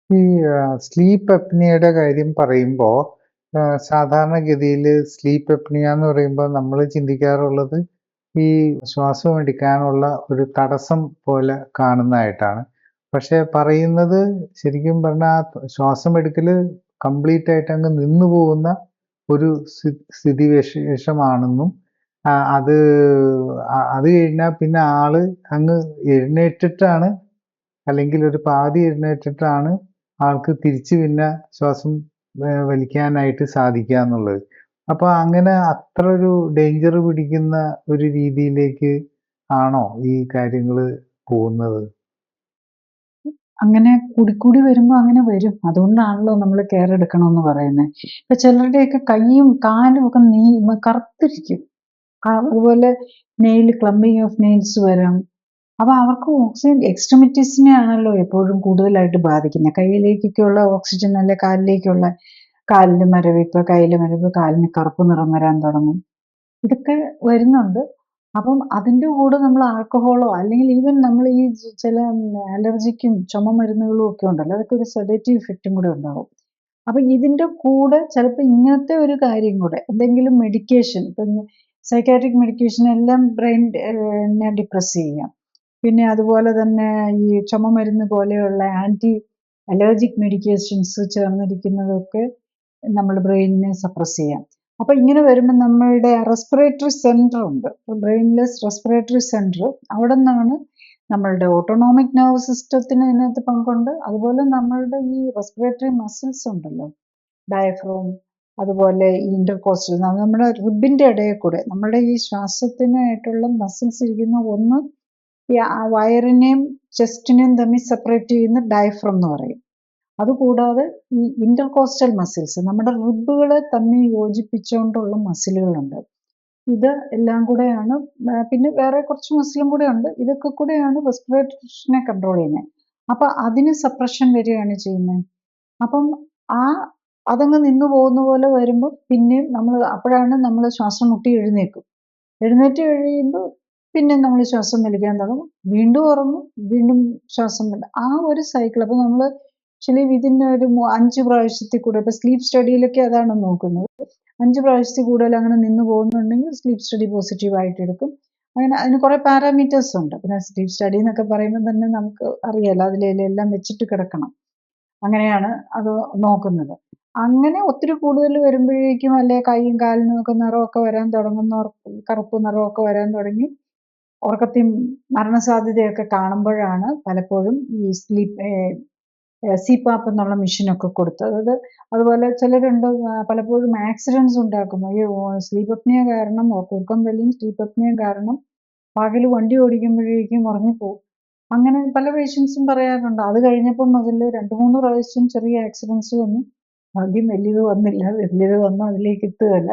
ഈ സ്ലീപ്പ് അപ്നിയയുടെ കാര്യം പറയുമ്പോൾ സാധാരണഗതിയിൽ സ്ലീപ്പ് അപ്നിയ എന്ന് പറയുമ്പോൾ നമ്മൾ ചിന്തിക്കാറുള്ളത് ഈ ശ്വാസം എടുക്കാനുള്ള ഒരു തടസ്സം പോലെ കാണുന്നതായിട്ടാണ്. പക്ഷെ പറയുന്നത് ശരിക്കും പറഞ്ഞാൽ ശ്വാസം എടുക്കൽ കംപ്ലീറ്റ് ആയിട്ട് അങ്ങ് നിന്നു പോകുന്ന ഒരു സ്ഥിതിവിശേഷമാണെന്നും അത് അത് കഴിഞ്ഞാൽ പിന്നെ ആള് അങ്ങ് എഴുന്നേറ്റിട്ടാണ് അല്ലെങ്കിൽ ഒരു പാതി എഴുന്നേറ്റിട്ടാണ് ആൾക്ക് തിരിച്ച് പിന്നെ ശ്വാസം വലിക്കാനായിട്ട് സാധിക്കുക എന്നുള്ളത്. അപ്പൊ അങ്ങനെ അത്ര ഒരു ഡേഞ്ചർ പിടിക്കുന്ന ഒരു രീതിയിലേക്ക് ആണോ ഈ കാര്യങ്ങൾ പോകുന്നത്? അങ്ങനെ കൂടിക്കൂടി വരുമ്പോൾ അങ്ങനെ വരും. അതുകൊണ്ടാണല്ലോ നമ്മൾ കെയർ എടുക്കണമെന്ന് പറയുന്നത്. ഇപ്പൊ ചിലരുടെയൊക്കെ കൈയും കാലും ഒക്കെ കറുത്തിരിക്കും. അതുപോലെ ക്ലമ്പിങ് ഓഫ് നെയിൽസ് വരാം. അപ്പൊ അവർക്ക് ഓക്സിജൻ എക്സ്ട്രിമിറ്റീസിനെ ആണല്ലോ എപ്പോഴും കൂടുതലായിട്ട് ബാധിക്കുന്നത്. കയ്യിലേക്കൊക്കെയുള്ള ഓക്സിജൻ അല്ലെ കാലിലേക്കുള്ള കാലിന് മരവിപ്പ്, കയ്യില് മരവിപ്പ്, കാലിന് കറുപ്പ് നിറം വരാൻ തുടങ്ങും. ഇതൊക്കെ വരുന്നുണ്ട്. അപ്പം അതിൻ്റെ കൂടെ നമ്മൾ ആൽക്കഹോളോ അല്ലെങ്കിൽ ഈവൻ നമ്മൾ ഈ ചില അലർജിക്കും ചുമ മരുന്നുകളും ഒക്കെ ഉണ്ടല്ലോ, അതൊക്കെ ഒരു സെഡേറ്റീവ് ഇഫക്റ്റും കൂടെ ഉണ്ടാവും. അപ്പം ഇതിൻ്റെ കൂടെ ചിലപ്പോൾ ഇങ്ങനത്തെ ഒരു കാര്യം കൂടെ എന്തെങ്കിലും മെഡിക്കേഷൻ, ഇപ്പം സൈക്കാട്രിക് മെഡിക്കേഷൻ എല്ലാം ബ്രെയിനെ ഡിപ്രസ് ചെയ്യാം. പിന്നെ അതുപോലെ തന്നെ ഈ ചുമ മരുന്ന് പോലെയുള്ള ആൻറ്റി അലർജിക് മെഡിക്കേഷൻസ് ചേർന്നിരിക്കുന്നതൊക്കെ നമ്മൾ ബ്രെയിനിനെ സപ്രസ് ചെയ്യാം. അപ്പോൾ ഇങ്ങനെ വരുമ്പോൾ നമ്മളുടെ റെസ്പിറേറ്ററി സെൻറ്റർ ഉണ്ട്, ബ്രെയിൻലെസ് റെസ്പിറേറ്ററി സെൻറ്റർ. അവിടെ നിന്നാണ് നമ്മളുടെ ഓട്ടോണോമിക് നെർവ് സിസ്റ്റത്തിന് ഇതിനകത്ത് പങ്കുണ്ട്. അതുപോലെ നമ്മളുടെ ഈ റെസ്പിറേറ്ററി മസിൽസ് ഉണ്ടല്ലോ, ഡയഫ്രോം, അതുപോലെ ഈ ഇന്റർകോസ്റ്റൽ, നമ്മുടെ റിബിൻ്റെ ഇടയിൽ കൂടെ നമ്മുടെ ഈ ശ്വാസത്തിനായിട്ടുള്ള മസിൽസ് ഇരിക്കുന്ന ഒന്ന് ഈ വയറിനെയും ചെസ്റ്റിനെയും തമ്മിൽ സെപ്പറേറ്റ് ചെയ്യുന്ന ഡയഫ്രം എന്ന് പറയും. അതുകൂടാതെ ഈ ഇന്റർകോസ്റ്റൽ മസിൽസ്, നമ്മുടെ റിബുകളെ തമ്മിൽ യോജിപ്പിച്ചുകൊണ്ടുള്ള മസിലുകളുണ്ട്. ഇത് എല്ലാം കൂടെയാണ്. പിന്നെ വേറെ കുറച്ച് മസിലും കൂടെ ഉണ്ട്. ഇതൊക്കെ കൂടെയാണ് റെസ്പിറേഷനെ കൺട്രോൾ ചെയ്യുന്നത്. അപ്പം അതിന് സപ്രഷൻ വരികയാണ് ചെയ്യുന്നത്. അപ്പം അതങ്ങ് നിന്നു പോകുന്ന പോലെ വരുമ്പോൾ പിന്നെയും അപ്പോഴാണ് നമ്മൾ ശ്വാസം മുട്ടി എഴുന്നേക്കും. എഴുന്നേറ്റ് കഴിയുമ്പോൾ പിന്നെ നമ്മൾ ശ്വാസം വലിക്കാൻ തുടങ്ങും, വീണ്ടും ഉറങ്ങും, വീണ്ടും ശ്വാസം വിടും. ആ ഒരു സൈക്കിൾ. അപ്പോൾ നമ്മൾ ആക്ച്വലി ഇതിന് ഒരു 5 പ്രാവശ്യത്തിൽ കൂടുതൽ, ഇപ്പോൾ സ്ലീപ്പ് സ്റ്റഡിയിലൊക്കെ അതാണ് നോക്കുന്നത്. 5 പ്രാവശ്യത്തിൽ കൂടുതൽ അങ്ങനെ നിന്ന് പോകുന്നുണ്ടെങ്കിൽ സ്ലീപ്പ് സ്റ്റഡി പോസിറ്റീവായിട്ട് എടുക്കും. അങ്ങനെ അതിന് കുറേ പാരാമീറ്റേഴ്സ് ഉണ്ട്. പിന്നെ സ്ലീപ്പ് സ്റ്റഡി എന്നൊക്കെ പറയുമ്പോൾ തന്നെ നമുക്ക് അറിയാലോ, അതിലെല്ലാം വെച്ചിട്ട് കിടക്കണം. അങ്ങനെയാണ് അത് നോക്കുന്നത്. അങ്ങനെ ഒത്തിരി കൂടുതൽ വരുമ്പോഴേക്കും അല്ലെ കൈയും കാലിനും ഒക്കെ നിറമൊക്കെ വരാൻ തുടങ്ങുന്നവർക്ക്, കറുപ്പ് നിറമൊക്കെ വരാൻ തുടങ്ങി ഉറക്കത്തിൽ മരണസാധ്യതയൊക്കെ കാണുമ്പോഴാണ് പലപ്പോഴും ഈ CPAP എന്നുള്ള മെഷീനൊക്കെ കൊടുത്തത്. അതുപോലെ ചിലരുണ്ട് പലപ്പോഴും ആക്സിഡൻസ് ഉണ്ടാക്കും. ഈ സ്ലീപ്പ് അപ്നിയ കാരണം, കൂർക്കം വലിയും സ്ലീപ്പ് അപ്നിയ കാരണം പകൽ വണ്ടി ഓടിക്കുമ്പോഴേക്കും ഉറങ്ങിപ്പോവും. അങ്ങനെ പല പേഷ്യൻസും പറയാറുണ്ട്. അത് കഴിഞ്ഞപ്പം മുതൽ 2-3 പ്രാവശ്യം ചെറിയ ആക്സിഡൻസ് വന്നു. ഭാഗ്യം വലിയത് വന്നില്ല. വലിയത് വന്നു അതിലേക്ക് എത്തുകയല്ല.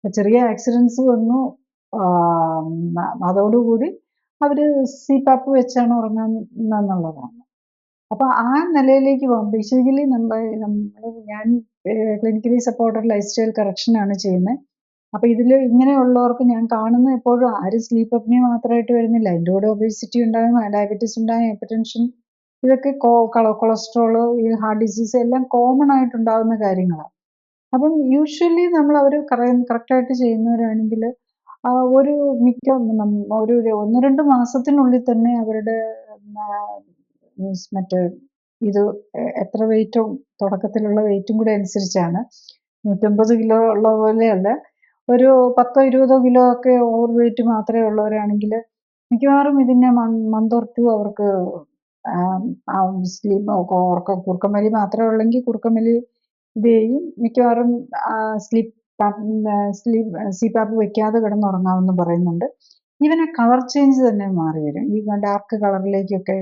ചെറിയ ആക്സിഡൻസ് വന്നു. അതോടുകൂടി അവർ CPAP വെച്ചാണ് ഉറങ്ങുന്നതെന്നുള്ളതാണ്. അപ്പോൾ ആ നിലയിലേക്ക് പോകും. ബേസിക്കലി ഞാൻ ക്ലിനിക്കലി സപ്പോർട്ടഡ് ലൈഫ് സ്റ്റൈൽ കറക്ഷനാണ് ചെയ്യുന്നത്. അപ്പോൾ ഇതിൽ ഇങ്ങനെയുള്ളവർക്ക് ഞാൻ കാണുന്ന എപ്പോഴും ആരും സ്ലീപ്പ് അപ്നിയ മാത്രമായിട്ട് വരുന്നില്ല. അതിൻ്റെ കൂടെ ഒബേസിറ്റി ഉണ്ടാകും, ഡയബറ്റീസ് ഉണ്ടാകും, ഹൈപ്പർടെൻഷൻ, ഇതൊക്കെ കൊളസ്ട്രോള്, ഈ ഹാർട്ട് ഡിസീസ് എല്ലാം കോമൺ ആയിട്ടുണ്ടാകുന്ന കാര്യങ്ങളാണ്. അപ്പം യൂഷ്വലി നമ്മൾ അവർ കറക്റ്റായിട്ട് ചെയ്യുന്നവരാണെങ്കിൽ ഒരു 1-2 മാസത്തിനുള്ളിൽ തന്നെ അവരുടെ മറ്റേ ഇത് എത്ര വെയിറ്റും തുടക്കത്തിലുള്ള വെയിറ്റും കൂടെ അനുസരിച്ചാണ്. 150 കിലോ ഉള്ള പോലെയല്ല, ഒരു 10-20 കിലോ ഒക്കെ ഓവർ വെയിറ്റ് മാത്രമേ ഉള്ളവരാണെങ്കിൽ മിക്കവാറും ഇതിനെ മന്ത് ഓർ 2 അവർക്ക് കൂർക്കം വലി മാത്രമേ ഉള്ളെങ്കിൽ കൂർക്കം വലി ഇത് ചെയ്യും. മിക്കവാറും CPAP വെക്കാതെ കിടന്നുറങ്ങാമെന്ന് പറയുന്നുണ്ട്. ഈവൻ ആ കളർ ചേഞ്ച് തന്നെ മാറി വരും. ഈ ഡാർക്ക് കളറിലേക്കൊക്കെ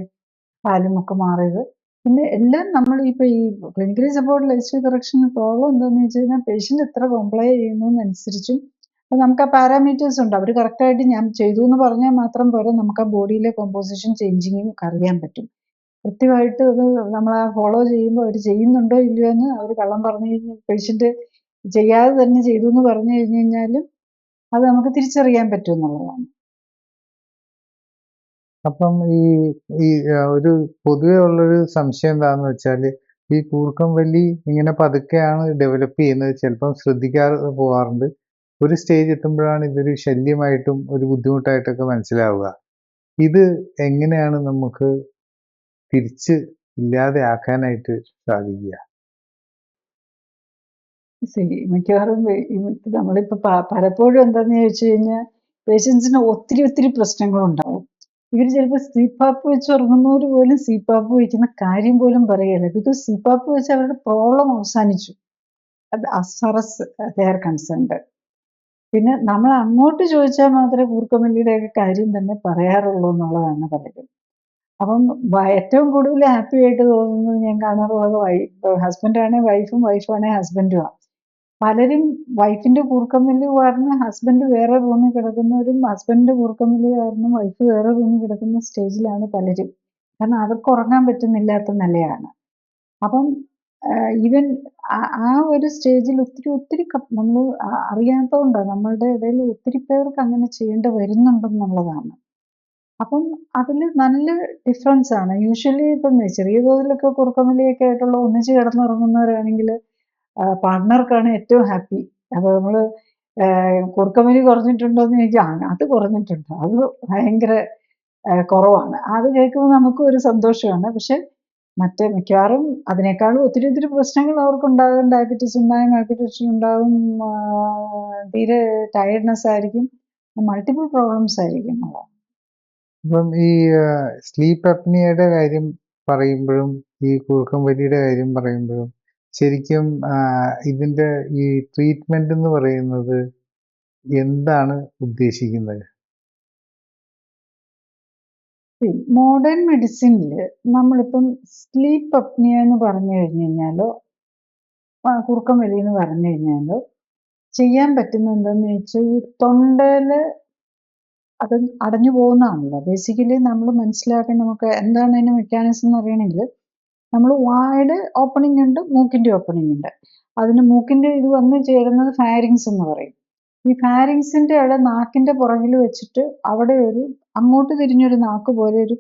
പാലുമൊക്കെ മാറിയത്. പിന്നെ എല്ലാം നമ്മൾ ഇപ്പോൾ ഈ clinically support life style correction problem എന്താണെന്ന് വെച്ച് കഴിഞ്ഞാൽ പേഷ്യൻ്റ് എത്ര കോംപ്ലൈ ചെയ്യുന്നതനുസരിച്ചും അപ്പോൾ നമുക്ക് ആ പാരാമീറ്റേഴ്സ് ഉണ്ട്. അവർ കറക്റ്റായിട്ട് ഞാൻ ചെയ്തു എന്ന് പറഞ്ഞാൽ മാത്രം പോരാ, നമുക്ക് ആ ബോഡിയിലെ കോമ്പോസിഷൻ ചേഞ്ചിങ്ങും അറിയാൻ പറ്റും. കൃത്യമായിട്ട് അത് നമ്മൾ ഫോളോ ചെയ്യുമ്പോൾ അവർ ചെയ്യുന്നുണ്ടോ ഇല്ലയോ എന്ന് അവർ കള്ളം പറഞ്ഞു കഴിഞ്ഞാൽ, പേഷ്യൻ്റ് ചെയ്യാതെ തന്നെ ചെയ്തു എന്ന് പറഞ്ഞു കഴിഞ്ഞു കഴിഞ്ഞാലും അത് നമുക്ക് തിരിച്ചറിയാൻ പറ്റും എന്നുള്ളതാണ്. അപ്പം ഈ ഒരു പൊതുവെ ഉള്ളൊരു സംശയം എന്താണെന്ന് വെച്ചാൽ ഈ കൂർക്കംവല്ലി ഇങ്ങനെ പതുക്കെയാണ് ഡെവലപ്പ് ചെയ്യുന്നത്. ചിലപ്പം ശ്രദ്ധിക്കാതെ പോകാറുണ്ട്. ഒരു സ്റ്റേജ് എത്തുമ്പോഴാണ് ഇതൊരു ശല്യമായിട്ടും ഒരു ബുദ്ധിമുട്ടായിട്ടൊക്കെ മനസ്സിലാവുക. ഇത് എങ്ങനെയാണ് നമുക്ക് തിരിച്ച് ഇല്ലാതെ ആക്കാനായിട്ട് സാധിക്കുക? മിക്കവാറും നമ്മളിപ്പോ പലപ്പോഴും എന്താന്ന് ചോദിച്ചു കഴിഞ്ഞാൽ പേഷ്യൻസിന് ഒത്തിരി പ്രശ്നങ്ങളുണ്ടാവും. ഇവർ ചിലപ്പോൾ സിപാപ്പ് വെച്ച് ഉറങ്ങുന്നവർ പോലും സിപാപ്പ് വയ്ക്കുന്ന കാര്യം പോലും പറയല്ല. ബിക്കോസ് സിപാപ്പ് വെച്ച് അവരുടെ പ്രോബ്ലം അവസാനിച്ചു. as far as they are concerned. പിന്നെ നമ്മൾ അങ്ങോട്ട് ചോദിച്ചാൽ മാത്രമേ കൂർക്കമല്ലിയുടെയൊക്കെ കാര്യം തന്നെ പറയാറുള്ളൂ എന്നുള്ളതാണ് പലരും. അപ്പം ഏറ്റവും കൂടുതൽ ഹാപ്പി ആയിട്ട് തോന്നുന്നത് ഞാൻ കാണാറുള്ളത് ഹസ്ബൻഡാണെ വൈഫും, വൈഫാണെ ഹസ്ബൻഡുമാണ്. പലരും വൈഫിന്റെ കൂർക്കമ്പല്ലി കാരണം ഹസ്ബൻഡ് വേറെ റൂമിൽ കിടക്കുന്നവരും, ഹസ്ബൻഡിന്റെ കൂർക്കമ്പല്ലി കാരണം വൈഫ് വേറെ റൂമിൽ കിടക്കുന്ന സ്റ്റേജിലാണ് പലരും. കാരണം അവർക്ക് ഉറങ്ങാൻ പറ്റുന്നില്ലാത്ത നിലയാണ്. അപ്പം ഈവൻ ആ ഒരു സ്റ്റേജിൽ ഒത്തിരി നമ്മൾ അറിയാത്തതുകൊണ്ടാണ് നമ്മളുടെ ഇടയിൽ ഒത്തിരി പേർക്ക് അങ്ങനെ ചെയ്യേണ്ടി വരുന്നുണ്ടെന്നുള്ളതാണ്. അപ്പം അതിൽ നല്ല ഡിഫറൻസ് ആണ്. യൂഷ്വലി ഇപ്പം ചെറിയ തോതിലൊക്കെ കൂർക്കമ്പല്ലിയൊക്കെ ആയിട്ടുള്ള ഒന്നിച്ച് കിടന്നുറങ്ങുന്നവരാണെങ്കിൽ പാർട്ട്ണർക്കാണ് ഏറ്റവും ഹാപ്പി. അപ്പോൾ നമ്മൾ കൂർക്കമ്പല്ലി കുറഞ്ഞിട്ടുണ്ടോ എന്ന് ചോദിച്ചാൽ അത് കുറഞ്ഞിട്ടുണ്ട്, അത് ഭയങ്കര കുറവാണ്. അത് കേൾക്കുമ്പോൾ നമുക്കും ഒരു സന്തോഷമാണ്. പക്ഷെ മറ്റേ മിക്കവാറും അതിനേക്കാളും ഒത്തിരി പ്രശ്നങ്ങൾ അവർക്കുണ്ടാകും. ഡയബറ്റീസ് ഉണ്ടാകും, ഹൈപ്പർ ടെൻഷൻ ഉണ്ടാകും, തീരെ ടയർഡ്നെസ് ആയിരിക്കും, മൾട്ടിപ്പിൾ പ്രോബ്ലംസ് ആയിരിക്കും. ഇപ്പം ഈ സ്ലീപ്പ് അപ്നിയയുടെ കാര്യം പറയുമ്പോഴും ഈ കൂർക്കംവല്ലിയുടെ കാര്യം പറയുമ്പോഴും ശരിക്കും ഇതിന്റെ ഈ ട്രീറ്റ്മെന്റ് എന്ന് പറയുന്നത് എന്താണ് ഉദ്ദേശിക്കുന്നത്? മോഡേൺ മെഡിസിനിൽ നമ്മളിപ്പം സ്ലീപ്പ് അപ്നിയ എന്ന് പറഞ്ഞു കഴിഞ്ഞു കഴിഞ്ഞാലോ കൂർക്കംവല്ലി എന്ന് പറഞ്ഞു കഴിഞ്ഞാലോ ചെയ്യാൻ പറ്റുന്ന എന്താന്ന് വെച്ചാൽ ഈ തൊണ്ടയില് അത് അടഞ്ഞു പോകുന്നതാണല്ലോ. ബേസിക്കലി നമ്മൾ മനസ്സിലാക്കാൻ നമുക്ക് എന്താണ് അതിന്റെ മെക്കാനിസം എന്ന് അറിയണമെങ്കിൽ നമ്മൾ വായുടെ ഓപ്പണിംഗ് ഉണ്ട്, മൂക്കിന്റെ ഓപ്പണിംഗ് ഉണ്ട്. അതിന് മൂക്കിന്റെ ഇത് വന്ന് ചേരുന്നത് ഫാരിങ്സ് എന്ന് പറയും. ഈ ഫാരിങ്സിന്റെ അവിടെ നാക്കിന്റെ പുറകിൽ വെച്ചിട്ട് അവിടെ ഒരു അങ്ങോട്ട് തിരിഞ്ഞൊരു നാക്ക് പോലെ ഒരു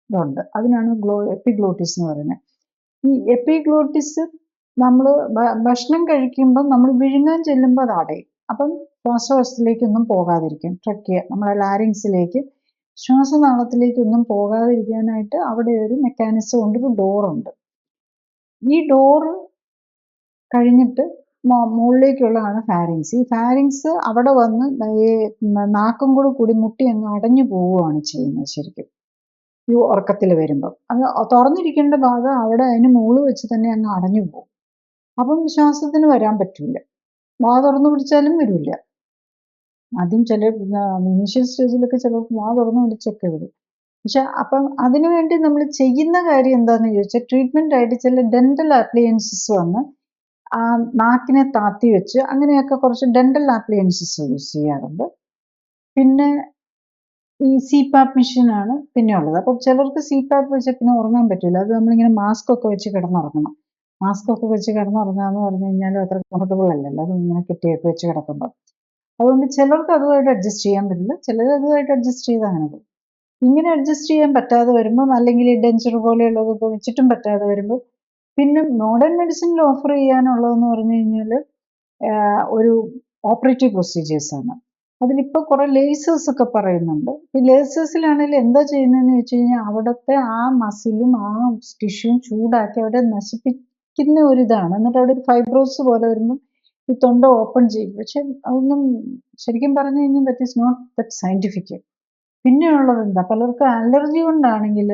ഇതുണ്ട്. അതിനാണ് എപ്പിഗ്ലോട്ടിസ് എന്ന് പറയുന്നത്. ഈ എപ്പിഗ്ലോട്ടിസ് നമ്മൾ ഭക്ഷണം കഴിക്കുമ്പോൾ നമ്മൾ വിഴുങ്ങാൻ ചെല്ലുമ്പോൾ അത് അടയും. അപ്പം ശ്വാസകോശത്തിലേക്കൊന്നും പോകാതിരിക്കും. ട്രക്കിയ നമ്മുടെ ലാരിങ്സിലേക്ക് ശ്വാസനാളത്തിലേക്കൊന്നും പോകാതിരിക്കാനായിട്ട് അവിടെ ഒരു മെക്കാനിസം ഉണ്ട്, ഒരു ഡോറുണ്ട്. ഈ ഡോറ് കഴിഞ്ഞിട്ട് മുകളിലേക്കുള്ളതാണ് ഫാരിങ്സ്. ഈ ഫാരിങ്സ് അവിടെ വന്ന് ഈ നാക്കും കൂടി മുട്ടി അങ്ങ് അടഞ്ഞു പോവുകയാണ് ചെയ്യുന്നത് ശരിക്കും ഈ ഉറക്കത്തിൽ വരുമ്പം. അത് തുറന്നിരിക്കേണ്ട ഭാഗം അവിടെ അതിന് മുകളിൽ വെച്ച് തന്നെ അങ്ങ് അടഞ്ഞു പോകും. അപ്പം ശ്വാസത്തിന് വരാൻ പറ്റില്ല. വാ തുറന്നു പിടിച്ചാലും വരില്ല. ആദ്യം ചില ഇനീഷ്യൽ സ്റ്റേജിലൊക്കെ ചിലർക്ക് വാ തുറന്നു പിടിച്ചൊക്കെ വരും. പക്ഷെ അപ്പം അതിനുവേണ്ടി നമ്മൾ ചെയ്യുന്ന കാര്യം എന്താണെന്ന് ചോദിച്ചാൽ ട്രീറ്റ്മെന്റ് ആയിട്ട് ചില ഡെന്റൽ അപ്ലയൻസസ് വന്ന് ആ നാക്കിനെ താത്തി വെച്ച് അങ്ങനെയൊക്കെ കുറച്ച് ഡെന്റൽ അപ്ലയൻസസ് യൂസ് ചെയ്യാറുണ്ട്. പിന്നെ ഈ സിപാപ്പ് മെഷീനാണ് പിന്നെ ഉള്ളത്. അപ്പം ചിലർക്ക് സിപാപ്പ് വെച്ചാൽ പിന്നെ ഉറങ്ങാൻ പറ്റില്ല. അത് നമ്മളിങ്ങനെ മാസ്ക് ഒക്കെ വെച്ച് കിടന്നുറങ്ങണം. മാസ്ക് ഒക്കെ വെച്ച് കിടന്നുറങ്ങുക എന്ന് പറഞ്ഞു കഴിഞ്ഞാൽ അത്ര കംഫർട്ടബിൾ അല്ലല്ലോ, അത് ഇങ്ങനെ കെട്ടിയൊക്കെ വെച്ച് കിടക്കുമ്പോൾ. അതുകൊണ്ട് ചിലർക്ക് അതുമായിട്ട് അഡ്ജസ്റ്റ് ചെയ്യാൻ പറ്റില്ല, ചിലർ അതുമായിട്ട് അഡ്ജസ്റ്റ് ചെയ്ത് അങ്ങനെ പോകും. ഇങ്ങനെ അഡ്ജസ്റ്റ് ചെയ്യാൻ പറ്റാതെ വരുമ്പം അല്ലെങ്കിൽ ഈ ഡെൻച്ചർ പോലെയുള്ളതൊക്കെ വെച്ചിട്ടും പറ്റാതെ വരുമ്പോൾ പിന്നെ മോഡേൺ മെഡിസിനിൽ ഓഫർ ചെയ്യാനുള്ളതെന്ന് പറഞ്ഞു കഴിഞ്ഞാൽ ഒരു ഓപ്പറേറ്റീവ് പ്രൊസീജിയേഴ്സാണ്. അതിലിപ്പോൾ കുറേ ലേസേഴ്സ് ഒക്കെ പറയുന്നുണ്ട്. ഈ ലേസേഴ്സിലാണെങ്കിൽ എന്താ ചെയ്യുന്നതെന്ന് വെച്ച് കഴിഞ്ഞാൽ അവിടുത്തെ ആ മസിലും ആ ടിഷ്യൂവും ചൂടാക്കി അവിടെ നശിപ്പിക്കുന്ന ഒരിതാണ്. എന്നിട്ട് അവിടെ ഒരു ഫൈബ്രോസ് പോലെ വരുമ്പോൾ ഈ തൊണ്ട ഓപ്പൺ ചെയ്യും. പക്ഷെ അതൊന്നും ശരിക്കും പറഞ്ഞു കഴിഞ്ഞാൽ that is not that scientific. പിന്നെ ഉള്ളത് എന്താ, പലർക്കും അലർജി കൊണ്ടാണെങ്കിൽ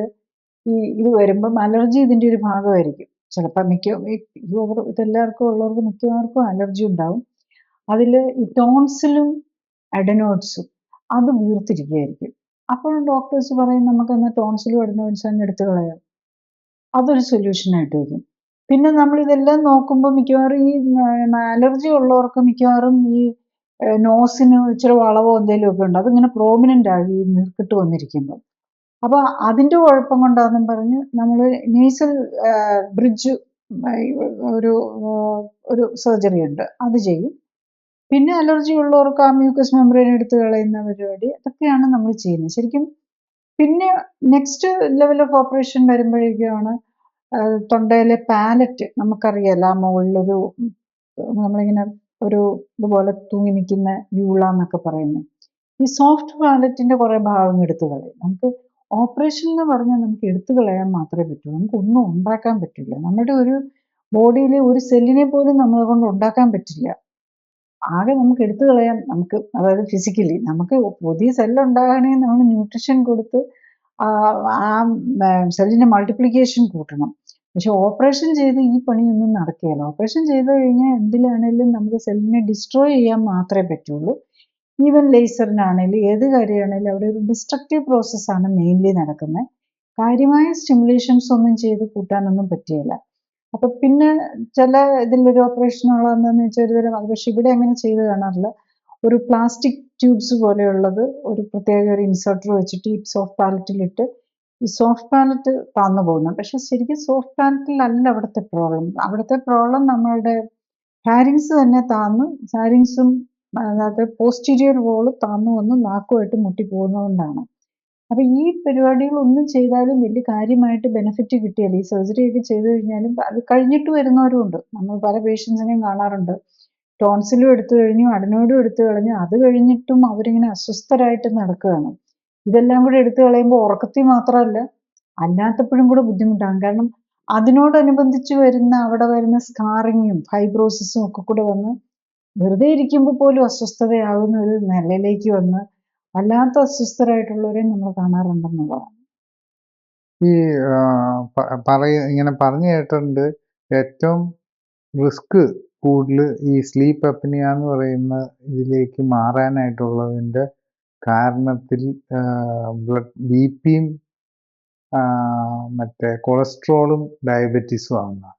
ഈ ഇത് വരുമ്പം അലർജി ഇതിൻ്റെ ഒരു ഭാഗമായിരിക്കും. ചിലപ്പോൾ ഇതെല്ലാവർക്കും ഉള്ളവർക്ക് മിക്കവാർക്കും അലർജി ഉണ്ടാവും. അതിൽ ഈ ടോൺസിലും അഡനോയിഡ്സും അത് വീർത്തിരിക്കുകയായിരിക്കും. അപ്പോൾ ഡോക്ടേഴ്സ് പറയും നമുക്ക് എന്നാൽ ടോൺസിലും അഡനോയിഡ്സും അങ്ങ് എടുത്തു കളയാം. അതൊരു സൊല്യൂഷനായിട്ട് വരും. പിന്നെ നമ്മൾ ഇതെല്ലാം നോക്കുമ്പോൾ മിക്കവാറും ഈ അലർജി ഉള്ളവർക്ക് മിക്കവാറും ഈ നോസിന് ഇച്ചിരി വളവോ എന്തെങ്കിലുമൊക്കെ ഉണ്ട്. അതിങ്ങനെ പ്രോമിനൻ്റ് ആയി ഈ നീർക്കെട്ട് വന്നിരിക്കുമ്പോൾ. അപ്പോൾ അതിൻ്റെ കുഴപ്പം കൊണ്ടാണെന്നും പറഞ്ഞ് നമ്മൾ നേസൽ ബ്രിഡ്ജ് ഒരു സർജറി ഉണ്ട്, അത് ചെയ്യും. പിന്നെ അലർജി ഉള്ളവർക്ക് ആ മ്യൂക്കസ് മെംബ്രെയിൻ എടുത്ത് കളയുന്ന പരിപാടി, അതൊക്കെയാണ് നമ്മൾ ചെയ്യുന്നത് ശരിക്കും. പിന്നെ നെക്സ്റ്റ് ലെവൽ ഓഫ് ഓപ്പറേഷൻ വരുമ്പോഴേക്കുമാണ് തൊണ്ടയിലെ പാലറ്റ് നമുക്കറിയാലോ, ആ മുകളിലൊരു നമ്മളിങ്ങനെ ഒരു ഇതുപോലെ തൂങ്ങി നിൽക്കുന്ന യൂള എന്നൊക്കെ പറയുന്നത്. ഈ സോഫ്റ്റ് പാലറ്റിന്റെ കുറെ ഭാഗം എടുത്തു കളയും. നമുക്ക് ഓപ്പറേഷൻ എന്ന് പറഞ്ഞാൽ നമുക്ക് എടുത്തു കളയാൻ മാത്രമേ പറ്റൂ, നമുക്കൊന്നും ഉണ്ടാക്കാൻ പറ്റില്ല. നമ്മുടെ ഒരു ബോഡിയിലെ ഒരു സെല്ലിനെ പോലും നമ്മളെ കൊണ്ട് ഉണ്ടാക്കാൻ പറ്റില്ല. ആകെ നമുക്ക് എടുത്തു കളയാൻ നമുക്ക്, അതായത് ഫിസിക്കലി നമുക്ക് പുതിയ സെല്ല് ഉണ്ടാകണമെങ്കിൽ നമ്മൾ ന്യൂട്രീഷൻ കൊടുത്ത് ആ സെല്ലിന്റെ മൾട്ടിപ്ലിക്കേഷൻ കൂട്ടണം. പക്ഷെ ഓപ്പറേഷൻ ചെയ്ത് ഈ പണിയൊന്നും നടക്കുകയില്ല. ഓപ്പറേഷൻ ചെയ്ത് കഴിഞ്ഞാൽ എന്തിലാണേലും നമുക്ക് സെല്ലിനെ ഡിസ്ട്രോയ് ചെയ്യാൻ മാത്രമേ പറ്റുള്ളൂ. ഈവൻ ലേസറിനാണേലും ഏത് കാര്യമാണേലും അവിടെ ഒരു ഡിസ്ട്രക്റ്റീവ് പ്രോസസ്സാണ് മെയിൻലി നടക്കുന്നത്. കാര്യമായ സ്റ്റിമുലേഷൻസ് ഒന്നും ചെയ്ത് കൂട്ടാനൊന്നും പറ്റുകയില്ല. അപ്പൊ പിന്നെ ചില ഇതിലൊരു ഓപ്പറേഷൻ ഉള്ളതെന്ന് വെച്ചാൽ ഒരുതരം, അത് പക്ഷെ ഇവിടെ അങ്ങനെ ചെയ്ത് കാണാറില്ല. ഒരു പ്ലാസ്റ്റിക് ട്യൂബ്സ് പോലെയുള്ളത് ഒരു പ്രത്യേക ഒരു ഇൻസേർട്ടർ വെച്ചിട്ട് ഈ സോഫ്റ്റ് പാലറ്റിലിട്ട് ഈ സോഫ്റ്റ് പാലറ്റ് താന്നു പോകുന്നു. പക്ഷെ ശരിക്കും സോഫ്റ്റ് പാലറ്റിലല്ല അവിടുത്തെ പ്രോബ്ലം. അവിടുത്തെ പ്രോബ്ലം നമ്മളുടെ ഫാരിങ്സ് തന്നെ താന്ന്, ഫാരിങ്സും അതായത് പോസ്റ്റീരിയർ വോള് താന്നു വന്ന് നാക്കുമായിട്ട് മുട്ടിപ്പോകുന്നതുകൊണ്ടാണ്. അപ്പൊ ഈ പരിപാടികളൊന്നും ചെയ്താലും വലിയ കാര്യമായിട്ട് ബെനിഫിറ്റ് കിട്ടിയാൽ, ഈ സർജറി ഒക്കെ ചെയ്തു കഴിഞ്ഞാലും അത് കഴിഞ്ഞിട്ട് വരുന്നവരും ഉണ്ട്. നമ്മൾ പല പേഷ്യൻസിനെയും കാണാറുണ്ട്. ടോൺസിലും എടുത്തു കഴിഞ്ഞു, അഡനോയിഡും എടുത്തു കളഞ്ഞു, അത് കഴിഞ്ഞിട്ടും അവരിങ്ങനെ അസ്വസ്ഥരായിട്ട് നടക്കുകയാണ്. ഇതെല്ലാം കൂടി എടുത്തു കളയുമ്പോൾ ഉറക്കത്തിൽ മാത്രമല്ല അല്ലാത്തപ്പോഴും കൂടെ ബുദ്ധിമുട്ടാണ്. കാരണം അതിനോടനുബന്ധിച്ച് വരുന്ന അവിടെ വരുന്ന സ്കാറിങ്ങും ഫൈബ്രോസിസും ഒക്കെ കൂടെ വന്ന് വെറുതെ ഇരിക്കുമ്പോൾ പോലും അസ്വസ്ഥതയാകുന്ന ഒരു നിലയിലേക്ക് വന്ന് വല്ലാത്ത അസ്വസ്ഥരായിട്ടുള്ളവരെ നമ്മൾ കാണാറുണ്ടെന്നുള്ളതാണ്. ഈ ഇങ്ങനെ പറഞ്ഞു കേട്ടിട്ടുണ്ട്, ഏറ്റവും റിസ്ക് കൂടുതൽ ഈ സ്ലീപ്പ് അപ്നിയ എന്ന് പറയുന്ന ഇതിലേക്ക് മാറാനായിട്ടുള്ളതിൻ്റെ കാരണത്തിൽ BP-യും മറ്റേ കൊളസ്ട്രോളും ഡയബറ്റീസും ആണ്.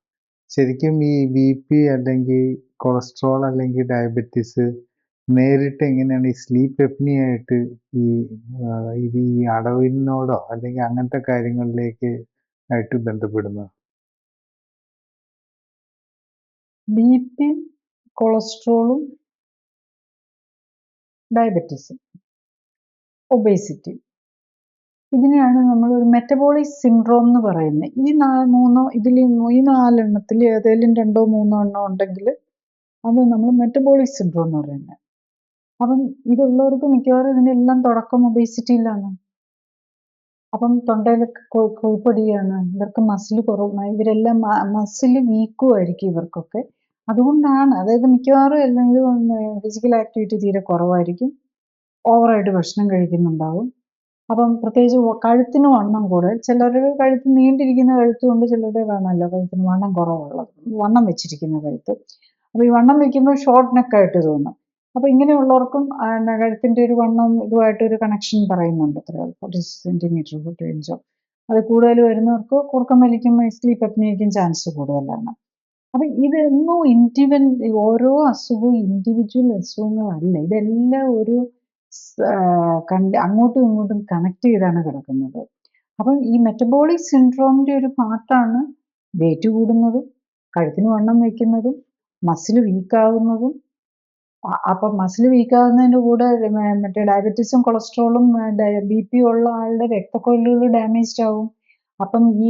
ശരിക്കും ഈ BP അല്ലെങ്കിൽ കൊളസ്ട്രോൾ അല്ലെങ്കിൽ ഡയബറ്റീസ് നേരിട്ട് എങ്ങനെയാണ് ഈ സ്ലീപ്പ് എപ്നിയായിട്ട് ഇത് ഈ അടവിനോടോ അല്ലെങ്കിൽ അങ്ങനത്തെ കാര്യങ്ങളിലേക്ക് ആയിട്ട് ബന്ധപ്പെടുന്നത്? BP, കൊളസ്ട്രോളും ഡയബറ്റീസും ഒബേസിറ്റി, ഇതിനെയാണ് നമ്മൾ ഒരു മെറ്റബോളിക് സിൻഡ്രോം എന്ന് പറയുന്നത്. ഈ ഈ നാലെണ്ണത്തിൽ ഏതെങ്കിലും 2 or 3 എണ്ണം ഉണ്ടെങ്കിൽ അത് നമ്മൾ മെറ്റബോളിക് സിൻഡ്രോം എന്ന് പറയുന്നത്. അപ്പം ഇതുള്ളവർക്ക് മിക്കവാറും ഇതിനെല്ലാം തുടക്കം ഒബേസിറ്റിയിലാണ്. അപ്പം തൊണ്ടയിലൊക്കെ കൊഴുപ്പടിയാണ്, ഇവർക്ക് മസിൽ കുറവ്, ഇവരെല്ലാം മസിൽ വീക്കും ആയിരിക്കും ഇവർക്കൊക്കെ. അതുകൊണ്ടാണ്, അതായത് മിക്കവാറും എല്ലാം ഇത് ഫിസിക്കൽ ആക്ടിവിറ്റി തീരെ കുറവായിരിക്കും, ഓവറായിട്ട് ഭക്ഷണം കഴിക്കുന്നുണ്ടാവും. അപ്പം പ്രത്യേകിച്ച് കഴുത്തിന് വണ്ണം കൂടുതൽ, ചിലരുടെ കഴുത്ത് നീണ്ടിരിക്കുന്ന കഴുത്തുകൊണ്ട് ചിലരുടെ കാണാമല്ലോ കഴുത്തിന് വണ്ണം കുറവുള്ളത്, വണ്ണം വെച്ചിരിക്കുന്ന കഴുത്ത്. അപ്പോൾ ഈ വണ്ണം വെക്കുമ്പോൾ ഷോർട്ട് നെക്കായിട്ട് തോന്നും. അപ്പോൾ ഇങ്ങനെയുള്ളവർക്കും കഴുത്തിൻ്റെ ഒരു വണ്ണം ഇതുമായിട്ടൊരു കണക്ഷൻ പറയുന്നുണ്ട്. 40 സെൻറ്റിമീറ്റർ 40 ഇഞ്ചോ അത് കൂടുതൽ വരുന്നവർക്ക് കൂർക്കം വലിക്കും സ്ലീപ്പ് അപ്നിയയ്ക്കും ചാൻസ് കൂടുതലാണ്. അപ്പം ഇതൊന്നും ഓരോ അസുഖവും ഇൻഡിവിജ്വൽ അസുഖങ്ങളല്ല, ഇതെല്ലാം ഒരു അങ്ങോട്ടും ഇങ്ങോട്ടും കണക്ട് ചെയ്താണ് കിടക്കുന്നത്. അപ്പം ഈ മെറ്റബോളിക് സിൻഡ്രോമിൻ്റെ ഒരു പാർട്ടാണ് വെയിറ്റ് കൂടുന്നതും കഴുത്തിന് വണ്ണം വയ്ക്കുന്നതും മസിൽ വീക്കാവുന്നതും. അപ്പം മസിൽ വീക്കാവുന്നതിൻ്റെ കൂടെ മറ്റേ ഡയബറ്റീസും കൊളസ്ട്രോളും BP ഉള്ള ആളുടെ രക്തക്കൊഴലുകൾ ഡാമേജ്ഡ് ആവും. അപ്പം ഈ